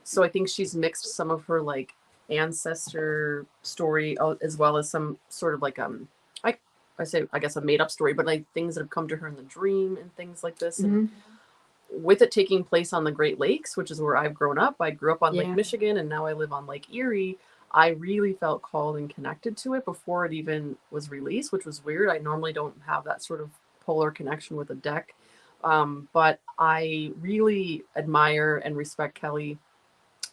So I think she's mixed some of her like ancestor story as well as some sort of like I I guess a made up story, but like things that have come to her in the dream and things like this. And Hmm. with it taking place on the Great Lakes, which is where I've grown up, I grew up on Lake Yeah. Michigan and now I live on Lake Erie. I really felt called and connected to it before it even was released, which was weird. I normally don't have that sort of polar connection with a deck. But I really admire and respect Kelly.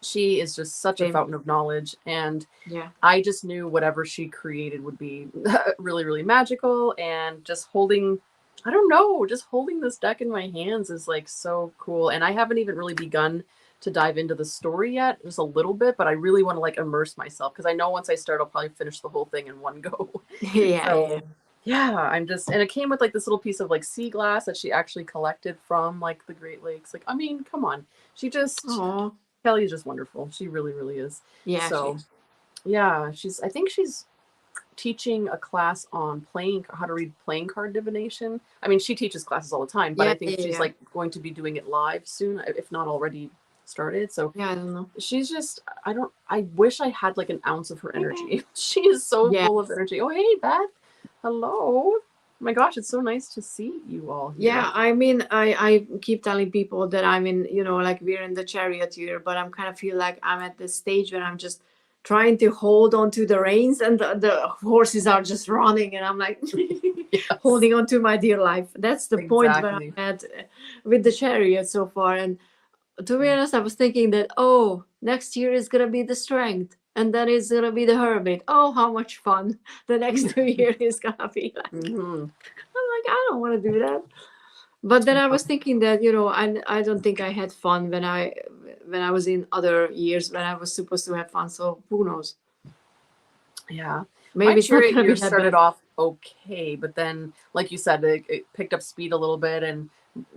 She is just such a Same. fountain of knowledge, and Yeah. I just knew whatever she created would be really, really magical. And just holding, I don't know, just holding this deck in my hands is like so cool. And I haven't even really begun to dive into the story yet, just a little bit, but I really want to like immerse myself because I know once I start, I'll probably finish the whole thing in one go. Yeah, yeah. So yeah, I'm just, and it came with like this little piece of like sea glass that she actually collected from like the Great Lakes. Like, I mean, come on, she just, Oh, Kelly is just wonderful. She really, really is. yeah, So she. yeah, I think she's teaching a class on playing, how to read playing card divination. I mean, she teaches classes all the time, but I Yeah, think yeah, she's yeah. like going to be doing it live soon, if not already started. So Yeah, I don't know. she's just, I wish I had like an ounce of her energy. She is so Yeah, full of energy. Oh, hey, Beth. Hello. Oh my gosh, it's so nice to see you all here. yeah. I mean, I keep telling people that I'm in, like we're in the chariot here, but I'm kind of feel like I'm at this stage where I'm just trying to hold on to the reins, and the horses are just running, and I'm like Yes, holding on to my dear life. That's the point where I'm exactly. at with the chariot so far. And to be honest, I was thinking that, oh, next year is gonna be the strength, and then it's gonna be the hermit. Oh, how much fun the next 2 years is gonna be like. Hmm. I'm like, I don't want to do that. But then I was thinking that, I don't think I had fun when I was in other years when I was supposed to have fun. So who knows? Yeah. My Maybe it's not chariot gonna be year that started bad. off okay, but then, like you said, it picked up speed a little bit and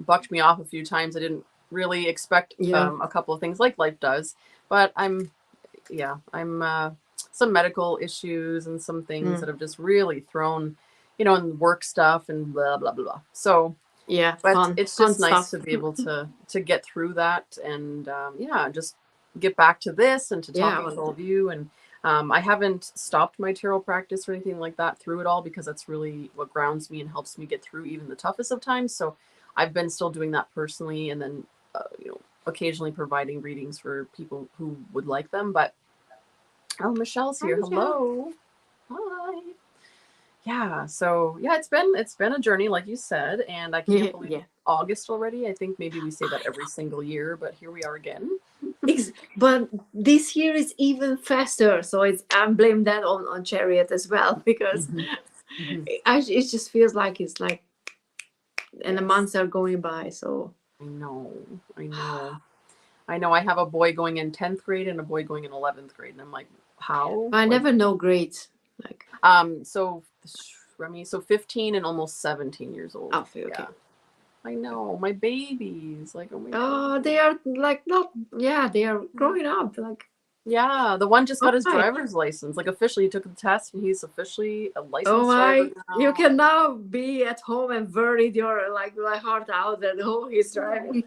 bucked me off a few times. I didn't really expect Yeah. a couple of things like life does, but I'm some medical issues and some things that Mm. have just really thrown, and work stuff and blah blah blah. So, Yeah. but Fun. it's Fun just nice stuff. to be able to get through that and yeah, just get back to this and to Yeah. talking to all of you. And I haven't stopped my tarot practice or anything like that through it all because that's really what grounds me and helps me get through even the toughest of times. So I've been still doing that personally, and then occasionally providing readings for people who would like them. But oh, Michelle's Hi, here. Michelle. Hello. Hi. Yeah, so yeah, it's been a journey, like you said, and I can't Yeah. believe Yeah. August already. I think maybe we say that every single year, but here we are again. But this year is even faster, so I blame that on Chariot as well because Hmm. Hmm. it just feels like it's like, and the Yes, months are going by. So I know, I know, I know. I have a boy going in 10th grade and a boy going in 11th grade, and I'm like, how? but I Like, never know grades. Like, so Remy, so 15 and almost 17 years old. okay, Yeah, okay. I know, my babies. Like, oh my Oh, god. they are like not. Yeah, they are growing up. Like, Yeah, the one just oh got his my, driver's license. Like officially, he took the test and he's officially a oh licensed driver my! You now. can now be at home and worried your like my heart out that oh he's driving.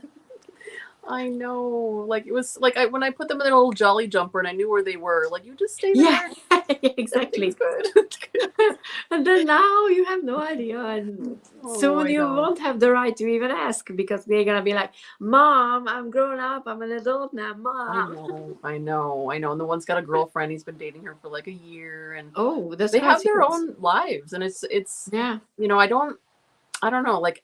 I know. Like it was like when I put them in their little jolly jumper and I knew where they were. Like you just stay Yeah, there. Everything's exactly. good. It's good. And then now you have no idea, and Oh, soon I you know. won't have the right to even ask because they're gonna be like, "Mom, I'm grown up. I'm an adult now, I Mom." know. I know. I know. And the one's got a girlfriend. He's been dating her for like a year, and Oh, that's they how it have their feels. own lives. And it's Yeah. I don't know. Like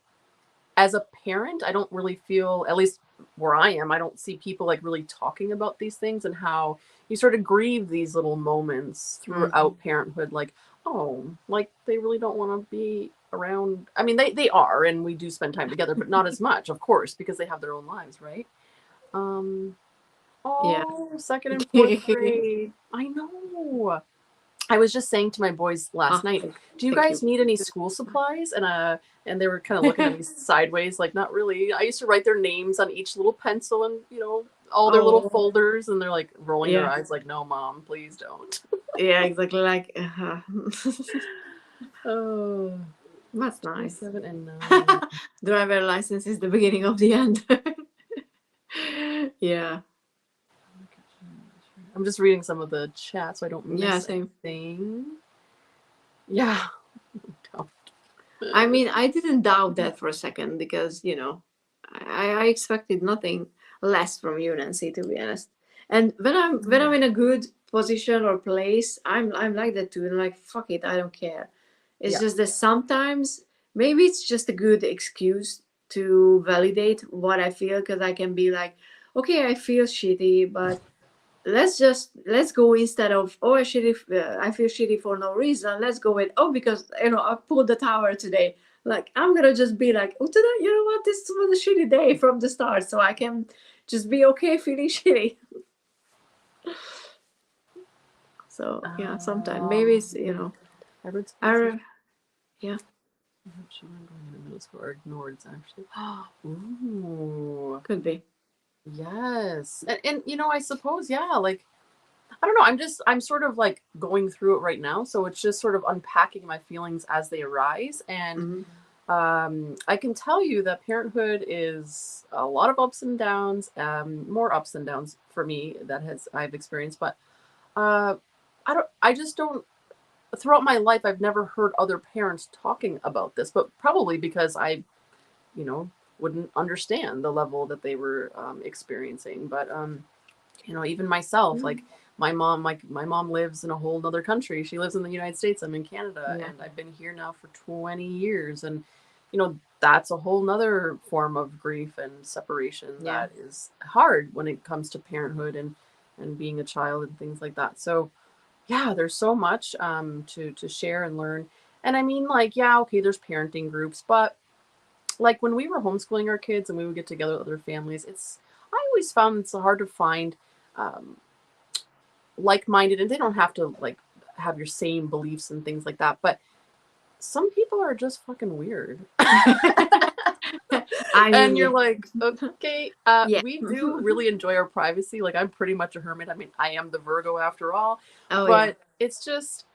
as a parent, I don't really feel, at least where I am, I don't see people like really talking about these things and how you sort of grieve these little moments Hmm. throughout parenthood. Like, oh, like they really don't want to be around. I mean, they are, and we do spend time together, but not as much, of course, because they have their own lives, right? Um, Yeah. oh, second and fourth grade. I know. I was just saying to my boys last Ah, night, do you thank you. guys need any school supplies? And they were kind of looking at me sideways, like not really. I used to write their names on each little pencil and all their little Oh, folders, and they're like rolling their yeah. eyes, like, no, mom, please don't. Yeah, exactly. Like, Oh, that's nice. 7 and 9. Driver license is the beginning of the end. Yeah. I'm just reading some of the chat so I don't Yeah, miss same. anything. Yeah. I mean, I didn't doubt that for a second because, I expected nothing less from you, Nancy, to be honest. And when I'm in a good position or place, I'm like that too. And like, fuck it, I don't care. It's Yeah. just that sometimes maybe it's just a good excuse to validate what I feel because I can be like, okay, I feel shitty, but let's go instead of oh I feel shitty for no reason. Let's go with oh because I pulled the tower today. Like I'm gonna just be like oh today you know what this was a shitty day from the start, so I can just be okay feeling shitty. So yeah, sometimes maybe it's, you know, Edward's I yeah, she went going into middle school or ignored actually. Ooh, could be. yes, and you know, I suppose yeah, like I don't know. I'm sort of like going through it right now, so it's just sort of unpacking my feelings as they arise, and Hmm. I can tell you that parenthood is a lot of ups and downs, more ups and downs for me that has I've experienced, but uh, I just don't. Throughout my life, I've never heard other parents talking about this, but probably because I, you know, wouldn't understand the level that they were experiencing. But you know, even myself, like my mom lives in a whole other country. She lives in the United States. I'm in Canada, Yeah, and I've been here now for 20 years. And, you know, that's a whole nother form of grief and separation yeah, that is hard when it comes to parenthood and being a child and things like that. So yeah, there's so much to share and learn. And I mean, like, yeah, okay, there's parenting groups, but like when we were homeschooling our kids and we would get together with other families, I always found it's hard to find um, like-minded, and they don't have to like have your same beliefs and things like that, but some people are just fucking weird. I And mean, you're yeah, like, okay, yeah. we do really enjoy our privacy. Like I'm pretty much a hermit. I mean, I am the Virgo after all, Oh yeah, but it's just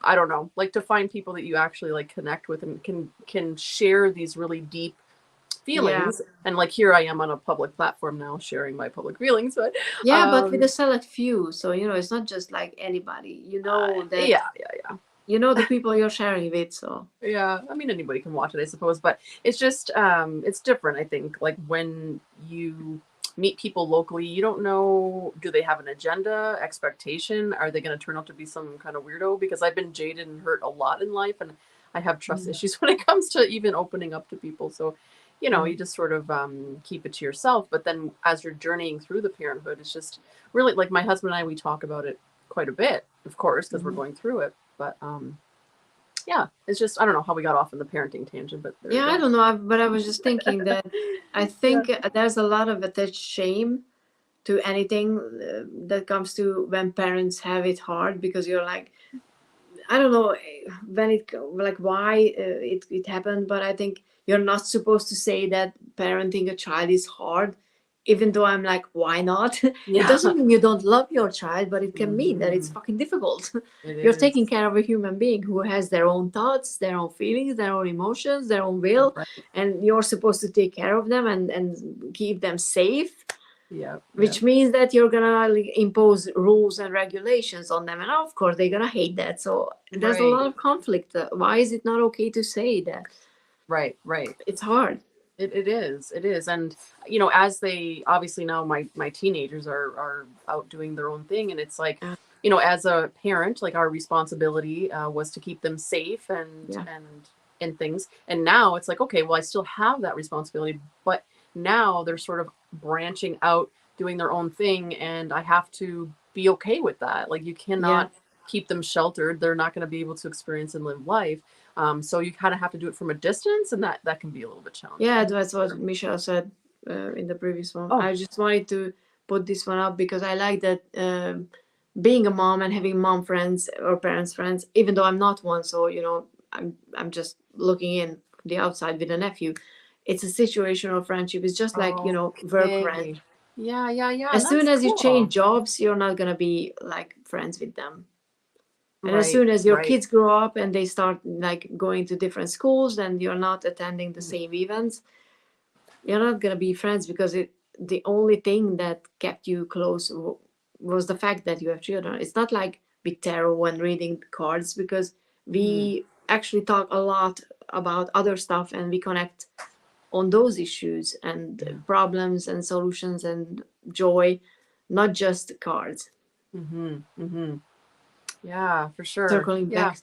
I don't know, like to find people that you actually like connect with and can share these really deep yeah, feelings. And like here I am on a public platform now sharing my public feelings, but yeah. But with a um select few, so you know, it's not just like anybody. You know that yeah. you know the people you're sharing with. So Yeah, I mean anybody can watch it, I suppose, but it's just it's different, I think. Like when you meet people locally, you don't know do they have an agenda, expectation? Are they going to turn out to be some kind of weirdo? Because I've been jaded and hurt a lot in life, and I have trust mm, issues when it comes to even opening up to people. So, you know, you mm, just sort of keep it to yourself. But then as you're journeying through the parenthood, it's just really like my husband and I, we talk about it quite a bit, of course, because we're mhm. going through it. But yeah, it's just I don't know how we got off in the parenting tangent, but there you Yeah, I go. don't know, but I was just thinking that I Yeah. think there's a lot of attached shame to anything that comes to when parents have it hard because you're like, I don't know when like why it happened, but I think you're not supposed to say that parenting a child is hard. Even though I'm like, why not? It Yeah. doesn't mean you don't love your child, but it can mean that it's Mhm. fucking difficult. It You're is. taking care of a human being who has their own thoughts, their own feelings, their own emotions, their own will, Right. and you're supposed to take care of them and keep them safe, Yeah. Yeah. which means that you're gonna like, impose rules and regulations on them, and of course they're gonna hate that. So there's a Right. lot of conflict. Why is it not okay to say that? Right. Right. It's hard. It is. It is. And you know, as they obviously now my teenagers are out doing their own thing, and it's like, Yeah, you know, as a parent, like our responsibility was to keep them safe yeah, and things. And now it's like, okay, well, I still have that responsibility, but now they're sort of branching out, doing their own thing, and I have to be okay with that. Like you yeah, cannot keep them sheltered. They're not going to be able to experience and live life. So you kind of have to do it from a distance, and that can be a little bit yeah. challenging. That's what Sure. Michelle said in the previous one. Oh, I just wanted to put this one up because I like that being a mom and having mom friends or parents friends, even though I'm not one. So you know, I'm just looking in the outside with a nephew. It's a situational friendship. It's just like you know work friends. okay. Yeah. As soon That's as you change cool. jobs, you're not gonna be like friends with them. And as Right, soon as your right. kids grow up and they start like going to different schools and you're not attending the same events, you're not gonna be friends because the only thing that kept you close was the fact that you have children. It's not like with tarot and reading cards because Mm-hmm. we actually talk a lot about other stuff and we connect on those issues and Yeah. problems and solutions and joy, not just cards. Mm-hmm. Mm-hmm. Yeah, for sure. Circling Yeah, back,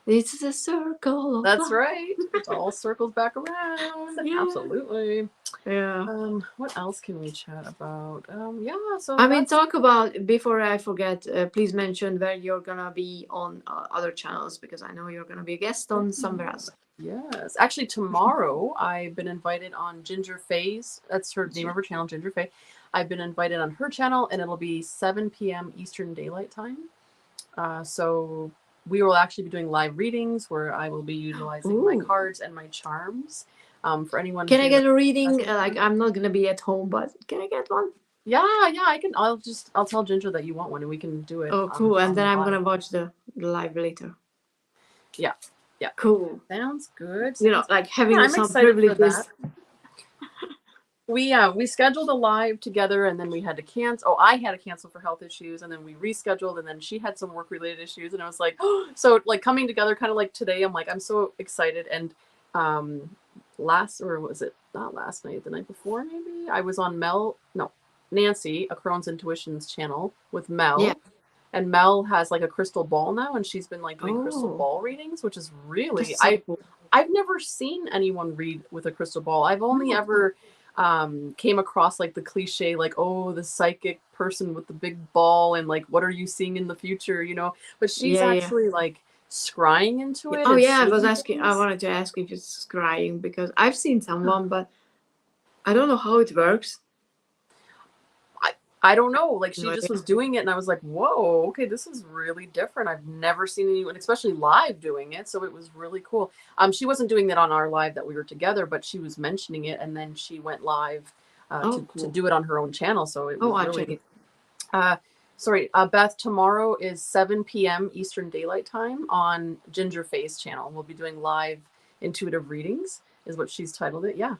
it's a circle of that's life. right. It all circles back around. Yeah, Absolutely. yeah. What else can we chat about? Yeah, so I mean, that's talk about before I forget. Please mention where you're gonna be on other channels because I know you're gonna be a guest on somewhere else. Yes. Actually, tomorrow I've been invited on Ginger Faye's. That's her name of her channel, Ginger Faye. I've been invited on her channel, and it'll be 7 p.m. Eastern Daylight Time. So we will actually be doing live readings where I will be utilizing my Ooh. cards and my charms. For anyone Can I here get a reading? that- Like, I'm not gonna be at home, but can I get one? yeah, I can. I'll tell Ginger that you want one, and we can do it. Oh, cool. And on then I'm live. gonna watch the live later. Yeah, yeah. Cool. Sounds good. You know, Sounds like having I'm some excited for privileges. that. We scheduled a live together, and then we had to cancel. Oh, I had to cancel for health issues, and then we rescheduled, and then she had some work related issues, and I was like, oh, so like coming together, kind of like today. I'm like, I'm so excited. And was it not last night, the night before maybe? I was on Nancy, a Crohn's Intuitions channel with Mel. Yeah. And Mel has like a crystal ball now, and she's been like doing crystal Oh. ball readings, which is really That's so cool. I've never seen anyone read with a crystal ball. I've only ever came across like the cliche, like, oh, the psychic person with the big ball, and like, what are you seeing in the future, you know? But she's Yeah, yeah. actually like scrying into it. Oh and yeah, I was seeing asking. I things. wanted to ask if it's scrying because I've seen someone, but I don't know how it works. I don't know. Like she No just idea. was doing it, and I was like, "Whoa, okay, this is really different. I've never seen anyone, especially live, doing it." So it was really cool. She wasn't doing that on our live that we were together, but she was mentioning it, and then she went live Oh, to cool. do it on her own channel. So it Oh, was I'll check really. it. Sorry, Beth. Tomorrow is 7 p.m. Eastern Daylight Time on Ginger Faye's channel. We'll be doing live intuitive readings, is what she's titled it. Yeah.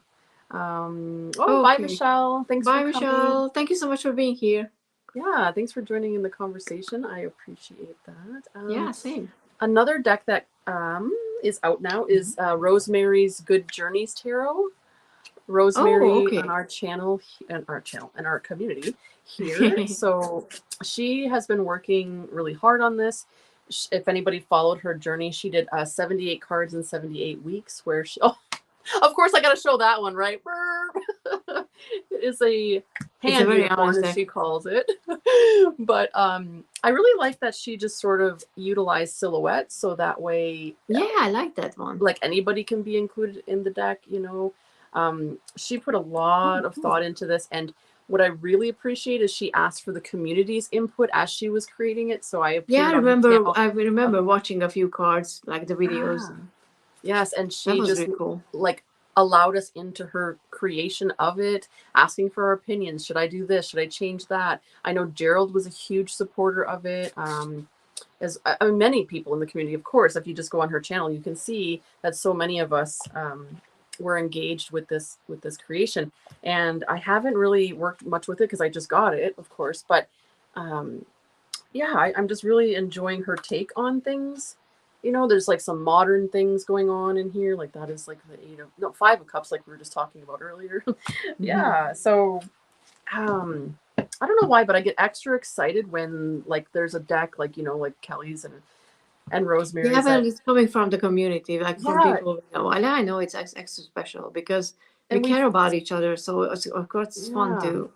Bye, Okay. Michelle. Thanks Bye, for coming. Michelle. Thank you so much for being here. Yeah, thanks for joining in the conversation. I appreciate that. Yeah, same. Another deck that is out now is Rosemary's Good Journeys Tarot. Rosemary Oh, okay. on our channel and our community here. So she has been working really hard on this. If anybody followed her journey, she did 78 cards in 78 weeks, where she. Oh, of course, I got to show that one, right? It is a hand very unicorn, honest as deck. she calls it. But I really like that she just sort of utilized silhouettes, so that way, Yeah, I like that one. like anybody can be included in the deck. You know, she put a lot of thought into this, and what I really appreciate is she asked for the community's input as she was creating it. So I appeared Yeah, I on her remember. channel. I remember watching a few cards, like the videos. Yes, and That she was just really cool. like allowed us into her creation of it, asking for our opinions. Should I do this? Should I change that? I know Gerald was a huge supporter of it. As many people in the community, of course. If you just go on her channel, you can see that so many of us were engaged with this creation. And I haven't really worked much with it because I just got it, of course. But I'm just really enjoying her take on things. You know, there's like some modern things going on in here. Like that is like the 5 of Cups, like we were just talking about earlier. Yeah. So I don't know why, but I get extra excited when like there's a deck like, you know, like Kelly's and Rosemary's. Yeah, but it's coming from the community, like from Yeah. people we know. And I know it's extra special because we And we- care about each other. So of course it's fun to.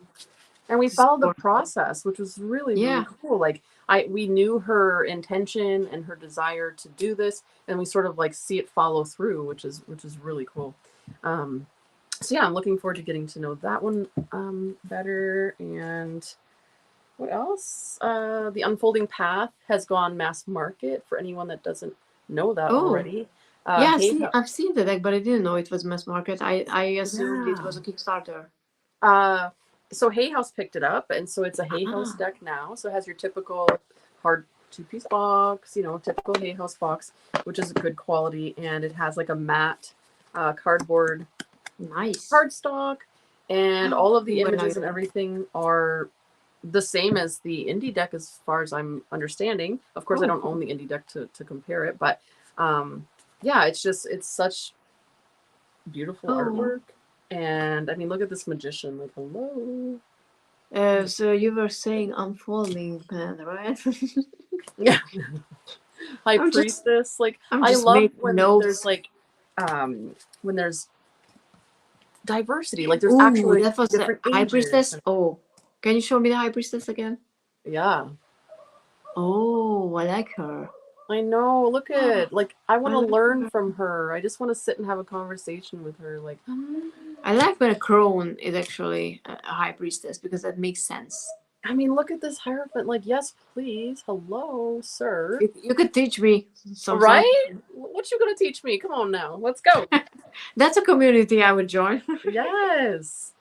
And we followed the support. process, which was really, Yeah. really cool. Like we knew her intention and her desire to do this, and we sort of like see it follow through, which is really cool. So yeah, I'm looking forward to getting to know that one better. And what else? The Unfolding Path has gone mass market for anyone that doesn't know that already. Yeah, I've seen the deck, but I didn't know it was mass market. I assumed it Yeah. was a Kickstarter. So Hay House picked it up, and so it's a Hay House deck now. So it has your typical hard 2-piece box, you know, typical Hay House box, which is good quality, and it has like a matte cardboard Nice cardstock, and all of the Ooh, I images like and that. everything are the same as the indie deck, as far as I'm understanding. Of course, I don't own the indie deck to compare it, but yeah, it's such beautiful artwork. And I mean, look at this magician. Like, hello. So you were saying Unfolding Path, right? Yeah. High I'm just- Priestess. Like, I'm I just love making when notes. there's like, when there's diversity. Like, there's Ooh, actually that was the different High ages. Priestess. Oh, can you show me the High Priestess again? Yeah. Oh, I like her. I know. Look at like I want I to like learn her. from her. I just want to sit and have a conversation with her. Like, I like when a crone is actually a high priestess because that makes sense. I mean, look at this hierophant. Like, yes, please. Hello, sir. You could teach me some sort. Right? What you gonna teach me? Come on now. Let's go. That's a community I would join. Yes.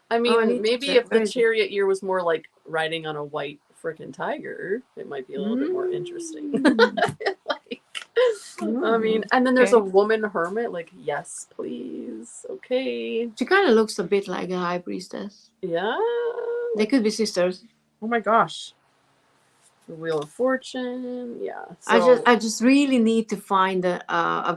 I Oh, I mean, need to maybe check. if the Where is it? chariot year was more like riding on a white frickin' tiger, it might be a little bit more interesting. Mm. Like, I mean, Mm. and then there's a Okay. woman hermit. Like, yes, please. Okay. She kind of looks a bit like a high priestess. Yeah. They could be sisters. Oh my gosh. The Wheel of Fortune. Yeah. I just, So I just really need to find a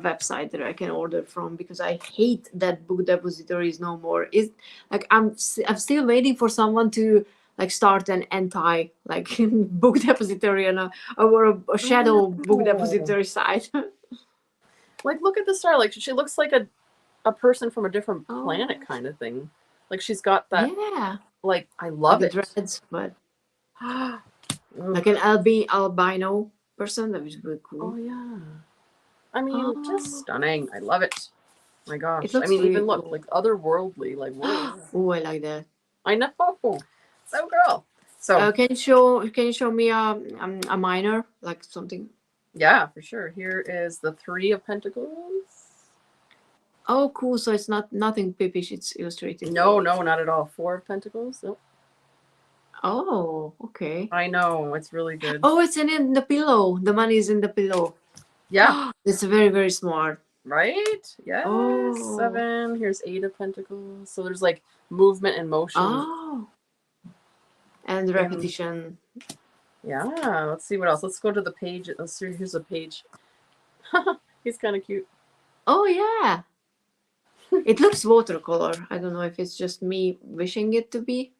website that I can order from because I hate that book depositories no more. Is like I'm still waiting for someone to like start an anti like book depository and or a shadow book oh, depository site. like look at the star. Like she looks like a person from a different planet Oh kind of thing. Like she's got that yeah, like I like love a it. dreads, but Ugh. like an albino person. That was really Oh cool. yeah. I mean, just Oh, stunning. I love it. My it gosh. I looks mean, even really look, cool. like otherworldly, like whoa. Oh, I like that. I know. So girl. So Can you show me a minor like something? yeah, for sure. Here is the Three of Pentacles. Oh, cool. So it's not nothing pippish. It's illustrated. No, no, not at all. Four of Pentacles. Nope. Oh, okay. I know. It's really good. Oh, it's in the pillow. The money is in the pillow. Yeah. That's very, very smart. Right? Yes. Oh, Seven. Here's Eight of Pentacles. So there's like movement and motion. oh, and And repetition. yeah, let's see what else. Let's go to the page. Let's see. Here's a page. He's kind of cute. Oh, yeah. It looks watercolor. I don't know if it's just me wishing it to be,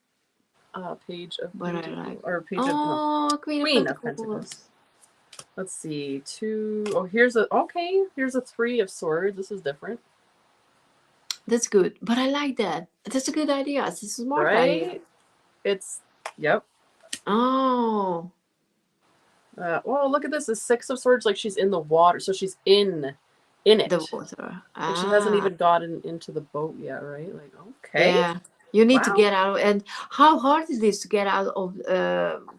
Page of but I Pentacles. like. Or page of no, Oh, Queen of Queen of Pentacles. Pentacles. Let's see. Two. Oh, here's a okay. Here's a Three of Swords. This is different, That's good. But I like that. That's a good idea. It's a smart idea. right? It's yep. Oh, Well, look at this. The Six of Swords. Like she's in the water, so she's in the it. water. Like she hasn't Ah, even gotten into the boat yet, right? Like okay, yeah. You need to wow, get out. And how hard is this to get out of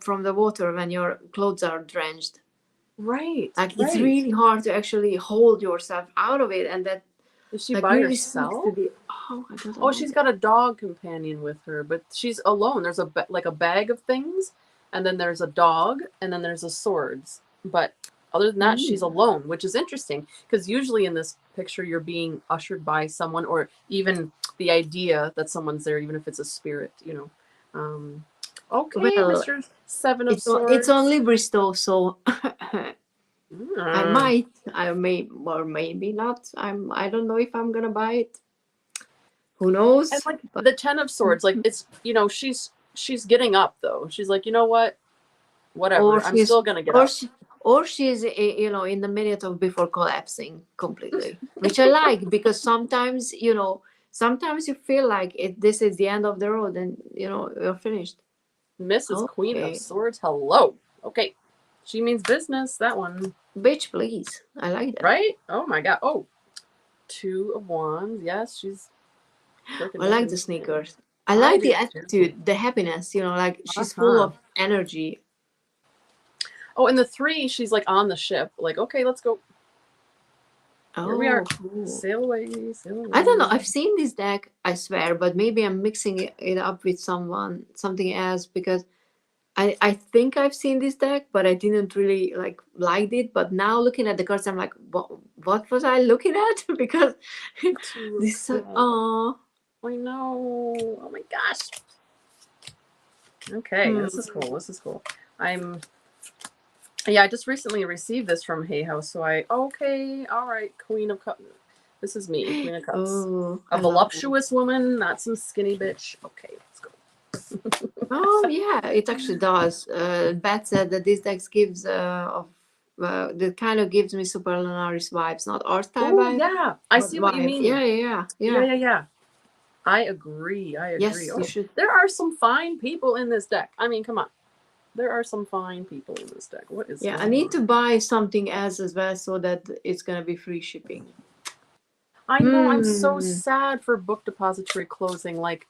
from the water when your clothes are drenched? right, Like it's right. really hard to actually hold yourself out of it, and that Is she like by really speaks to herself? the. Oh, I don't Oh, know. she's got a dog companion with her, but she's alone. There's like a bag of things, and then there's a dog, and then there's a swords. But other than that, she's Mm. alone, which is interesting because usually in this picture you're being ushered by someone, or even the idea that someone's there, even if it's a spirit, you know. Okay, Well, Mr. Seven of it's Swords. only Bristol, so I Mm. might, I may, or maybe not. I don't know if I'm gonna buy it. Who And knows? like But the Ten of Swords, like it's she's getting up though. She's like, you know what? or Whatever. I'm she's still gonna get or up. she or she's in the minute of before collapsing completely, which I like because sometimes you feel like this is the end of the road and you're finished. Mrs. Queen of Okay, Swords, hello. Okay. She means business, that one. bitch, please. I like that. Right? Oh my god. Oh, Two of Wands. Yes, she's freaking I like the busy. sneakers. I I like the do too. attitude, the happiness. Like she's full Uh-huh. of energy. Oh, and the three, she's like on the ship. Like, okay, let's go. Here we are. Oh, cool. Sail away, sail away. I don't know. I've seen this deck, I swear, but maybe I'm mixing it up with something else because I think I've seen this deck, but I didn't really liked it. But now looking at the cards, I'm like, what was I looking at? Because Two of this, Clubs. I know. Oh my gosh. Okay, this is cool. This is cool. Yeah, I just recently received this from Hay House, so okay, all right, Queen of Cups. This is me, Queen of Cups. Oh, A voluptuous woman, not some skinny bitch. Okay, let's go. oh yeah, it actually does. Bat said that this deck gives that kind of gives me Super Lunaris vibes, not art type Oh vibe, yeah, I but see what you vibes. mean. Yeah. I agree. Yes, Oh, you should. there are some fine people in this deck. I mean, come on. There are some fine people in this deck. What is Yeah, I going need on? to buy something else as well so that it's gonna be free shipping. I know. I'm so Hmm. sad for Book Depository closing. Like,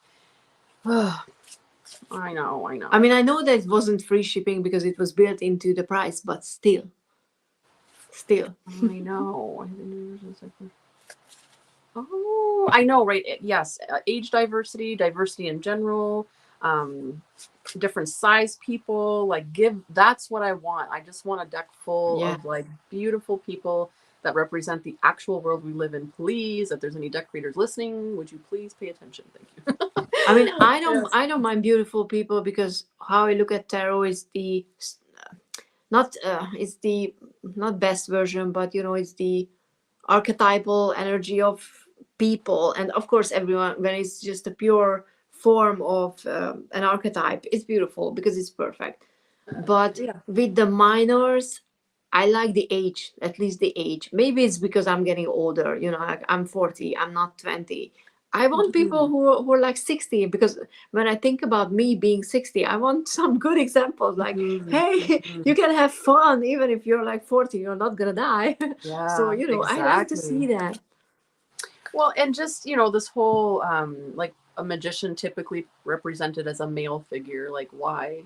I know. I I know. mean, I know that it wasn't free shipping because it was built into the price, but still. I know. Oh, I know, right? Yes, age diversity, diversity in general, um, different size people. Like, give. That's what I want. I just want a deck full Yeah. of like beautiful people that represent the actual world we live in. Please, if there's any deck readers listening, would you please pay attention? Thank I mean, you. Yes. I don't mind beautiful people because how I look at tarot is the not it's the not best version, but you know, it's the archetypal energy of people, and of course, everyone when it's just a pure form of an archetype, it's beautiful because it's perfect. But Yeah. with the minors, I like the age, at least the age. Maybe it's because I'm getting older, you know, like I'm 40, I'm not 20. I want people Mhm. who are like 60 because when I think about me being 60, I want some good examples like, Mhm. hey, you Mhm. can have fun even if you're like 40, you're not gonna die. So, Yeah, you know, I like to exactly. see that. Well, and just, this whole like a magician typically represented as a male figure, like why?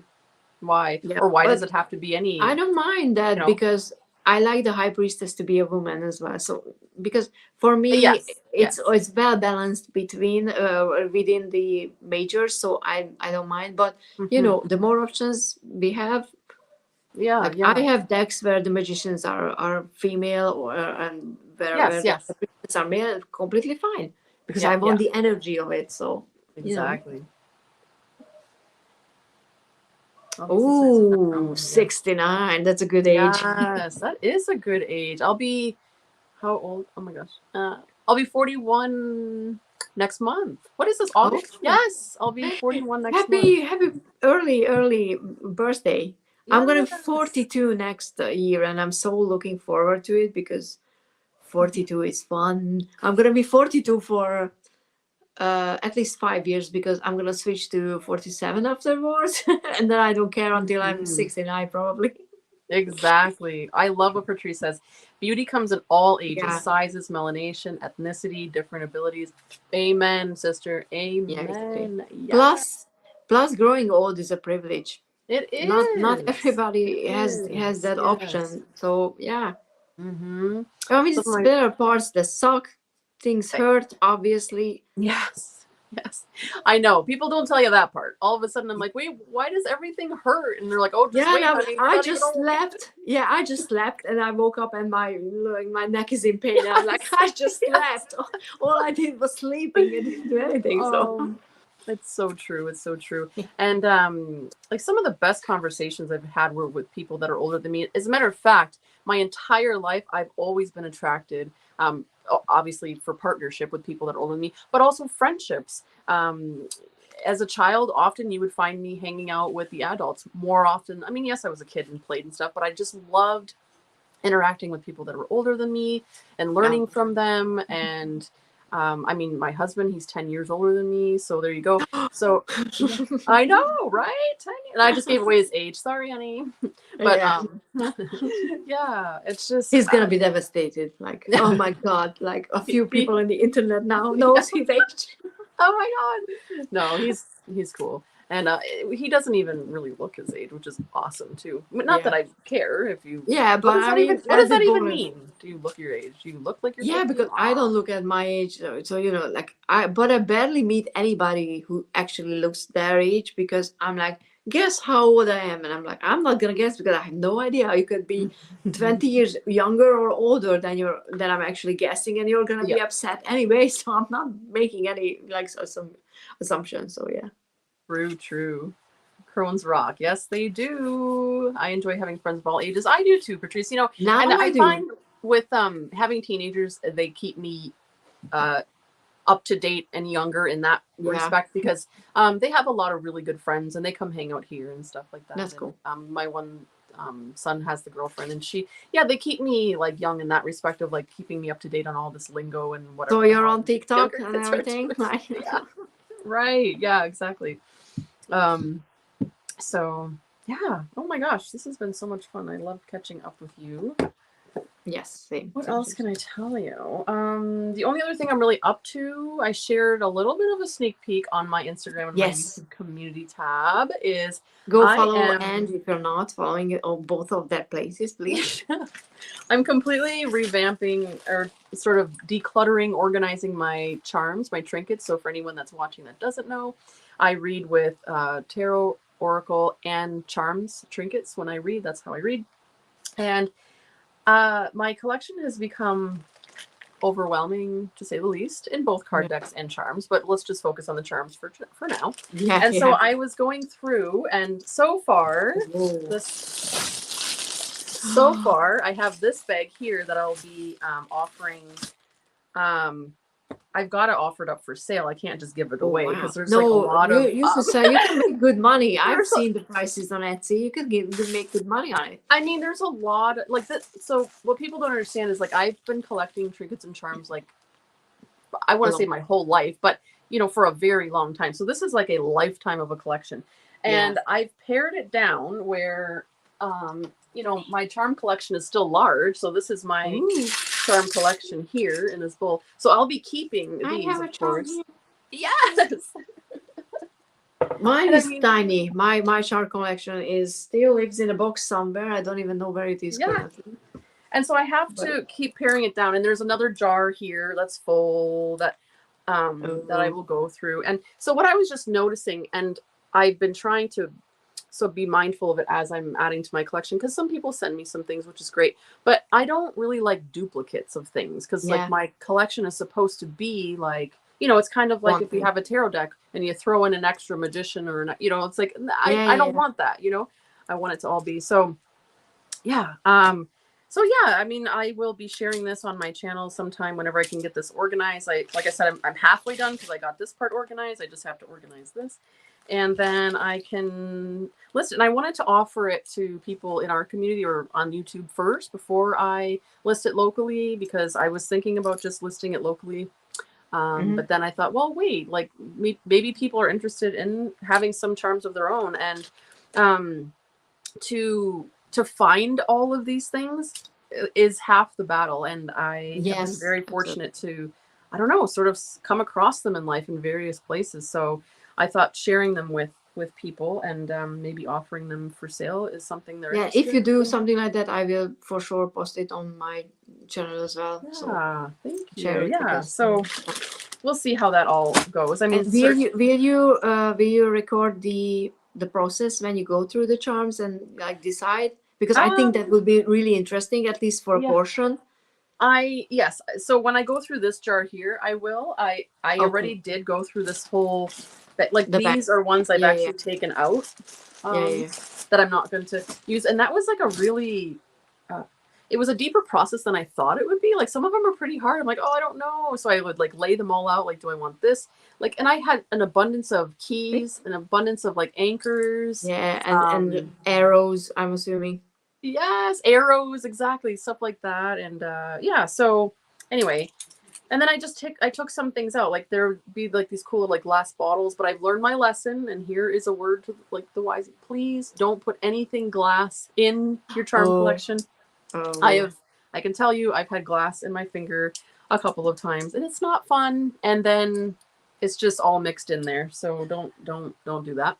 Why? Yeah. Or why does But it have to be I any, don't mind you that know? because I like the high priestess to be a woman as well. So because for me Yes, yes. it's well balanced between within the majors, so I don't mind. But you Hmm. know, the more options we have, Yeah, like I yeah. have decks where the magicians are female or and where Yes, the high yes. priestess are male, completely fine because Yeah, I yeah. want the energy of it. So you know. Exactly. Oh, he's a 69. Oh, Oh, yes. 69. That's a good age. Yes, that is a good age. I'll be how old? Oh my gosh. I'll be 41 next month. What is this? Oh. August? Yes, I'll be 41 next month. Happy early birthday. I'm gonna be Yes. 42 next year and I'm so looking forward to it because 42 is fun. I'm gonna be 42 for at least 5 years because I'm gonna switch to 47 afterwards and then I don't care until I'm Mhm. 69 probably. Exactly. I love what Patrice says. Beauty comes in all ages, Yeah, sizes, melanation, ethnicity, different abilities. Amen, sister. yeah, exactly. Amen. Yeah, Plus plus growing old is a privilege. it Not is. It everybody has is. that Yes. option. So yeah. Mm-hmm. I mean, So it's my there are parts that suck. Things hurt, obviously. yes. Yes. I know. People don't tell you that part. All of a sudden I'm like, wait, why does everything hurt? And they're like, oh, just Yeah, and wait, honey. You're I not even just old. slept. Yeah, I just slept, and I woke up, and my neck is in pain. And I'm like, Yes. I just Yes. slept. All I did was sleeping and didn't do anything. So, It's so true. It's so true. And like some of the best conversations I've had were with people that are older than me. As a matter of fact, my entire life I've always been attracted, obviously for partnership with people that are older than me, but also friendships. As a child, often you would find me hanging out with the adults more often. I mean, yes, I was a kid and played and stuff, but I just loved interacting with people that were older than me and yeah. learning from them. And I mean, my husband, he's 10 years older than me. So there you go. So yeah, I know, right? And I just gave away his age. Sorry, honey. But Yeah, yeah, it's just, he's gonna be devastated. Like, oh my god! Like a few he, people on the internet now yeah. knows his age. Oh my god. No, he's cool. And he doesn't even really look his age, which is awesome too. But not that Yeah, I care if you. yeah, What but does I that even? mean, What does as a that even bonus. mean? Do you look your age? Do you look like you're Yeah, 50? because I don't look at my age, so you know, like but I barely meet anybody who actually looks their age because I'm like, guess how old I am, and I'm like, I'm not gonna guess because I have no idea. You could be 20 years younger or older than I'm actually guessing, and you're gonna Yeah, be upset anyway. So I'm not making any like some assumptions. So yeah, true, true. Crones rock. Yes, they do. I enjoy having friends of all ages. I do too, Patrice. now And I I do. find with having teenagers, they keep me uh up to date and younger in that Yeah, respect because they have a lot of really good friends and they come hang out here and stuff like that. that's And cool. my one son has the girlfriend and yeah, they keep me like young in that respect of like keeping me up to date on all this lingo and So whatever the you're hell on the TikTok younger and kids are everything, doing. like Yeah, right. Yeah, exactly. Um, so Yeah. Oh my gosh, this has been so much fun. I love catching up with you. Yes, same. What Same, else same, can same. I tell you? The only other thing I'm really up to, I shared a little bit of a sneak peek on my Instagram and my Yes. YouTube community tab, is Go I follow, and am if you're not following it on both of their places, please. I'm completely revamping or sort of decluttering, organizing my charms, my trinkets. So for anyone that's watching that doesn't know, I read with tarot, oracle, and charms trinkets. When I read, that's how I read. And my collection has become overwhelming, to say the least, in both card Yeah. decks and charms. But let's just focus on the charms for now. Yeah, And so yeah. I was going through, and so far, Whoa. this so far, I have this bag here that I'll be offering. Um, I've got it offered up for sale. I can't just give it Oh away wow. because there's like a No, lot of. you should say you can make good money. I've There's a, seen the prices on Etsy. You can make good money on it. I mean, there's a lot like this. So what people don't understand is like I've been collecting trinkets and charms like I want to say Long. my whole life, but for a very long time. So this is like a lifetime of a collection, Yeah. and I've pared it down where, my charm collection is still large. So this is my Ooh, charm collection here in this bowl. So I'll be keeping I these, have a of charm course. here. Yes. Mine And I is mean, tiny. My charm collection is still lives in a box somewhere. I don't even know where it is yeah. currently. And so I have to keep paring it down. And there's another jar here that's full that I Oh, will go through. And so what I was just noticing, and I've been trying to be mindful of it as I'm adding to my collection, because some people send me some things, which is great, but I don't really like duplicates of things, because like yeah. my collection is supposed to be like, it's kind of like One if you thing. have a tarot deck and you throw in an extra magician or it's like Yeah, I yeah, don't yeah. want that. I want it to all be so. Yeah. I mean, I will be sharing this on my channel sometime whenever I can get this organized. Like I said, I'm halfway done because I got this part organized. I just have to organize this. And then I can list it. And I wanted to offer it to people in our community or on YouTube first before I list it locally, because I was thinking about just listing it locally. Hmm. But then I thought, well, wait, like maybe people are interested in having some charms of their own. And um, to find all of these things is half the battle, and I have been Yes, very absolutely. fortunate to, I don't know, sort of come across them in life in various places. So I thought sharing them with people and maybe offering them for sale is something they're Yeah, interested if you in. do So, something like that, I will for sure post it on my channel as well. So yeah, thank share you. it Yeah, because so we'll see how that all goes. I and mean, will you record the process when you go through the charms and like decide? Because I think that um would be really interesting, at least for a yeah, portion. yes. So when I go through this jar here, I Okay, already did go through this whole, but like the back. these are ones I've Yeah, yeah, actually taken out, yeah, um, yeah. that I'm not going to use, and that was like a really, uh, it was a deeper process than I thought it would be. Like some of them are pretty hard. I'm like, oh, I don't know. So I would like lay them all out. Like, do I want this? Like, and I had an abundance of Yeah, keys, an abundance of like anchors. yeah, and Um, arrows. I'm assuming. Yes, arrows, exactly, stuff like that. And yeah, so anyway, and then I took some things out. Like there would be like these cool like glass bottles, but I've learned my lesson, and here is a word to like the wise. Please don't put anything glass in your charm Oh, collection. I oh, have I can tell you I've had glass in my finger a couple of times, and it's not fun. And then it's just all mixed in there. So don't do that.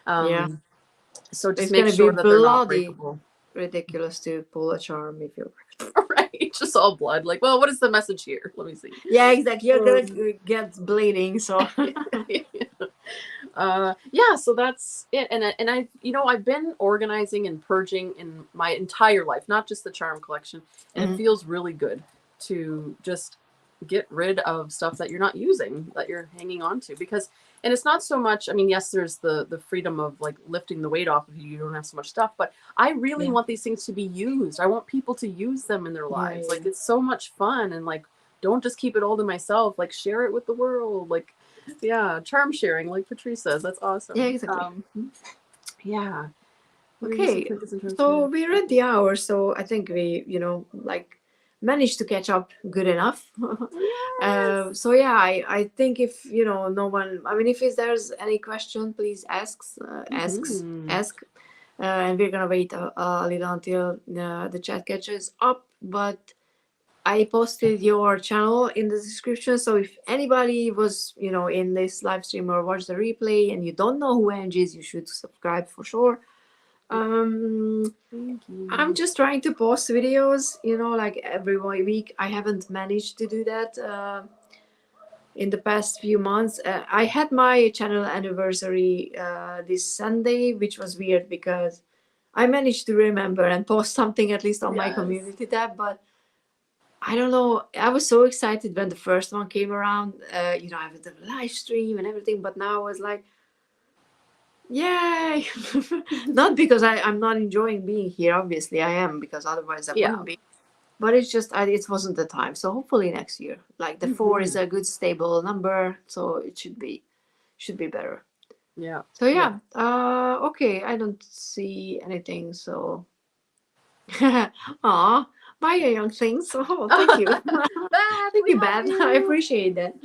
yeah. Um so just It's make gonna be sure that they're not bloody breakable. ridiculous to pull a charm if you. Right, just all blood. Like, well, what is the message here? Let me see. Yeah, exactly. You're gonna Um, get bleeding. So yeah, so that's it. And I, I've been organizing and purging in my entire life, not just the charm collection, and it Mhm. feels really good to just get rid of stuff that you're not using, that you're hanging on to, because and it's not so much, I mean, yes, there's the freedom of like lifting the weight off of you, you don't have so much stuff, but I really Yeah, want these things to be used. I want people to use them in their yeah, lives. yeah. Like it's so much fun, and like don't just keep it all to myself, like share it with the world. Like yeah, charm sharing, like Patrice says. That's Yeah, awesome. exactly. Yeah. We're gonna use some Okay, trinkets and charms so too. we're at the hour, so I think we, like managed to catch up good enough. Yes. So yeah, I think if no one, I mean, if there's any question, please ask, Mm-hmm. ask. and we're gonna wait a little until the chat catches up. But I posted your channel in the description, so if anybody was, in this live stream or watch the replay and you don't know who Angie is, you should subscribe for sure. Thank you. I'm just trying to post videos, like every week. I haven't managed to do that in the past few months. I had my channel anniversary this Sunday, which was weird because I managed to remember and post something at least on my Yes. community tab, but I don't know. I was so excited when the first one came around. I had the live stream and everything, but now I was like, yay! Not because I'm not enjoying being here. Obviously, I am, because otherwise I Yeah. wouldn't be. But it's just it wasn't the time. So hopefully next year, like the 4 is a good stable number, so it should be better. Yeah. So yeah. Okay. I don't see anything. So, aw, bye, young things. Oh, thank you. Beth, Thank we you, love Beth. I you. appreciate that.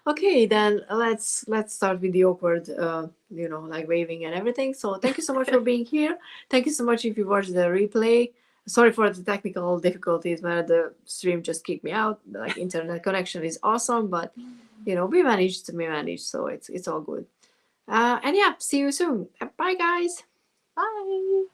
Okay, then let's start with the awkward, like waving and everything. So thank you so much for being here. Thank you so much if you watched the replay. Sorry for the technical difficulties where the stream just kicked me out. Like internet connection is awesome, but we managed. So it's all good. And yeah, see you soon. Bye, guys. Bye.